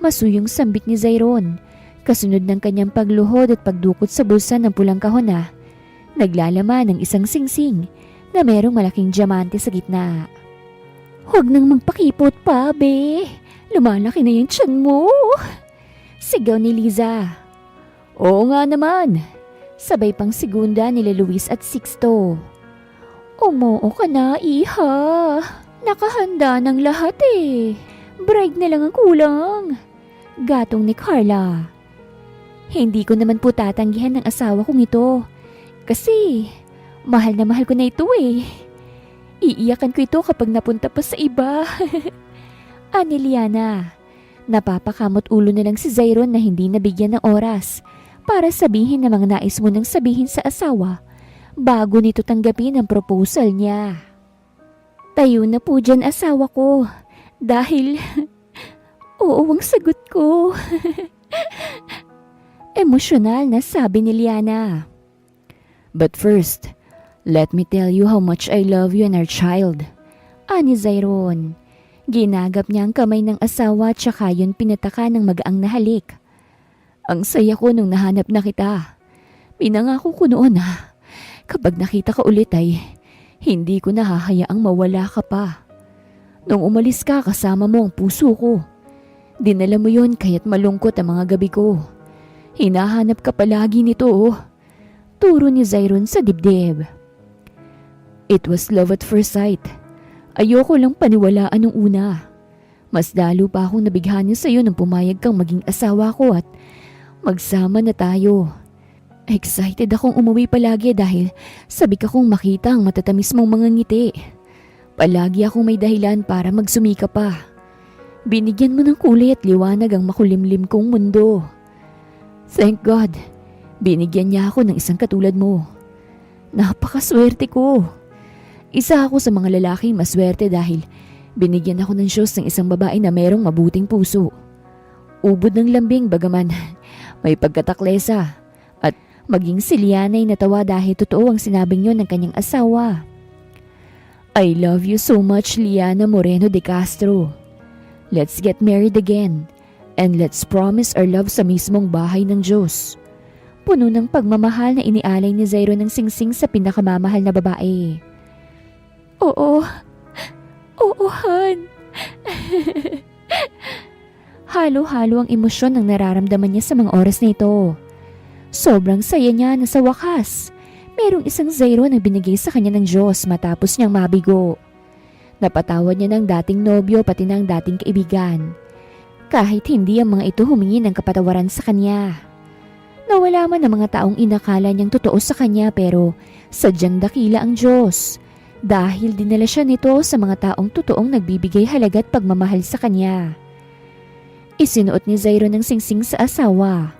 Masuyong sambit ni Zyron, kasunod ng kanyang pagluhod at pagdukot sa bulsa ng pulang kahon na naglalaman ng isang singsing na merong malaking diamante sa gitna. Huwag nang magpakipot pa, be. Lumalaki na yung tiyan mo. Sigaw ni Liza. Oo nga naman. Sabay pang segunda nila Luis at Sixto. Umoo ka na, iha. Nakahanda ng lahat eh. Bride na lang ang kulang. Gatong ni Carla. Hindi ko naman po tatanggihan ng asawa kong ito. Kasi mahal na mahal ko na ito eh. Iiyakan ko ito kapag napunta pa sa iba. Ani Liana. Napapakamot ulo na lang si Zyron na hindi nabigyan ng oras para sabihin na mga nais mo nang sabihin sa asawa bago nito tanggapin ang proposal niya. Tayo na po dyan asawa ko dahil oo ang sagot ko. Emosyonal na sabi ni Liana. But first, let me tell you how much I love you and our child. Ani Zyron. Ginagap niya ang kamay ng asawa at saka yun pinataka ng magaang na halik. Ang saya ko nung nahanap na kita. Pinangako ko noon na kapag nakita ka ulit ay hindi ko nahahayaang mawala ka pa. Nung umalis ka kasama mo ang puso ko. Dinala mo yun kaya't malungkot ang mga gabi ko. Hinahanap ka palagi nito oh. Turo ni Zyron sa dibdib. It was love at first sight. Ayoko lang paniwalaan nung una. Mas lalo pa akong nabighani sa'yo nung pumayag kang maging asawa ko at magsama na tayo. Excited akong umuwi palagi dahil sabi ka kong makita ang matatamis mong mga ngiti. Palagi akong may dahilan para magsumika pa. Binigyan mo ng kulay at liwanag ang makulimlim kong mundo. Thank God, binigyan niya ako ng isang katulad mo. Napakaswerte ko. Isa ako sa mga lalaking maswerte dahil binigyan ako ng Diyos ng isang babae na merong mabuting puso. Ubod ng lambing bagaman may pagkataklesa at maging si Liana ay natawa dahil totoo ang sinabing yun ng kanyang asawa. I love you so much, Liana Moreno de Castro. Let's get married again and let's promise our love sa mismong bahay ng Diyos. Puno ng pagmamahal na inialay ni Zyron ng singsing sa pinakamamahal na babae. Oo. Oo, Han. Halo-halo ang emosyon ng nararamdaman niya sa mga oras na ito. Sobrang saya niya na sa wakas, merong isang Zyron na binigay sa kanya ng Diyos matapos niyang mabigo. Napatawad niya ng dating nobyo pati ng dating kaibigan. Kahit hindi ang mga ito humingi ng kapatawaran sa kanya. Nawala man ang mga taong inakala niyang totoo sa kanya pero sadyang dakila ang Diyos. Dahil dinala siya nito sa mga taong totoong nagbibigay halaga at pagmamahal sa kanya. Isinuot ni Zyron ng singsing sa asawa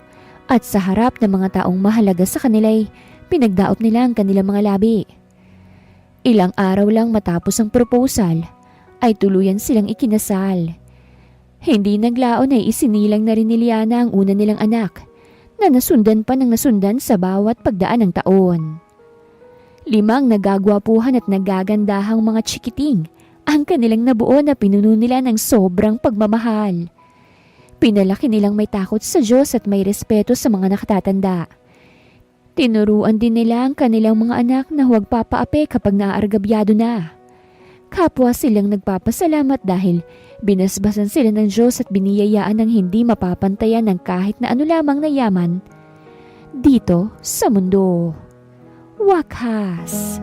at sa harap ng mga taong mahalaga sa kanila'y pinagdaop nila ang kanilang mga labi. Ilang araw lang matapos ang proposal ay tuluyan silang ikinasal. Hindi naglaon ay isinilang na rin ni Liana ang una nilang anak na nasundan pa ng nasundan sa bawat pagdaan ng taon. 5 nagagwapuhan at nagagandahang mga chikiting ang kanilang nabuo na pinuno nila ng sobrang pagmamahal. Pinalaki nilang may takot sa Diyos at may respeto sa mga nakatatanda. Tinuruan din nila ang kanilang mga anak na huwag papaapi kapag naaargabyado na. Kapwa silang nagpapasalamat dahil binasbasan sila ng Diyos at biniyayaan ng hindi mapapantayan ng kahit na ano lamang na yaman dito sa mundo. Wakas!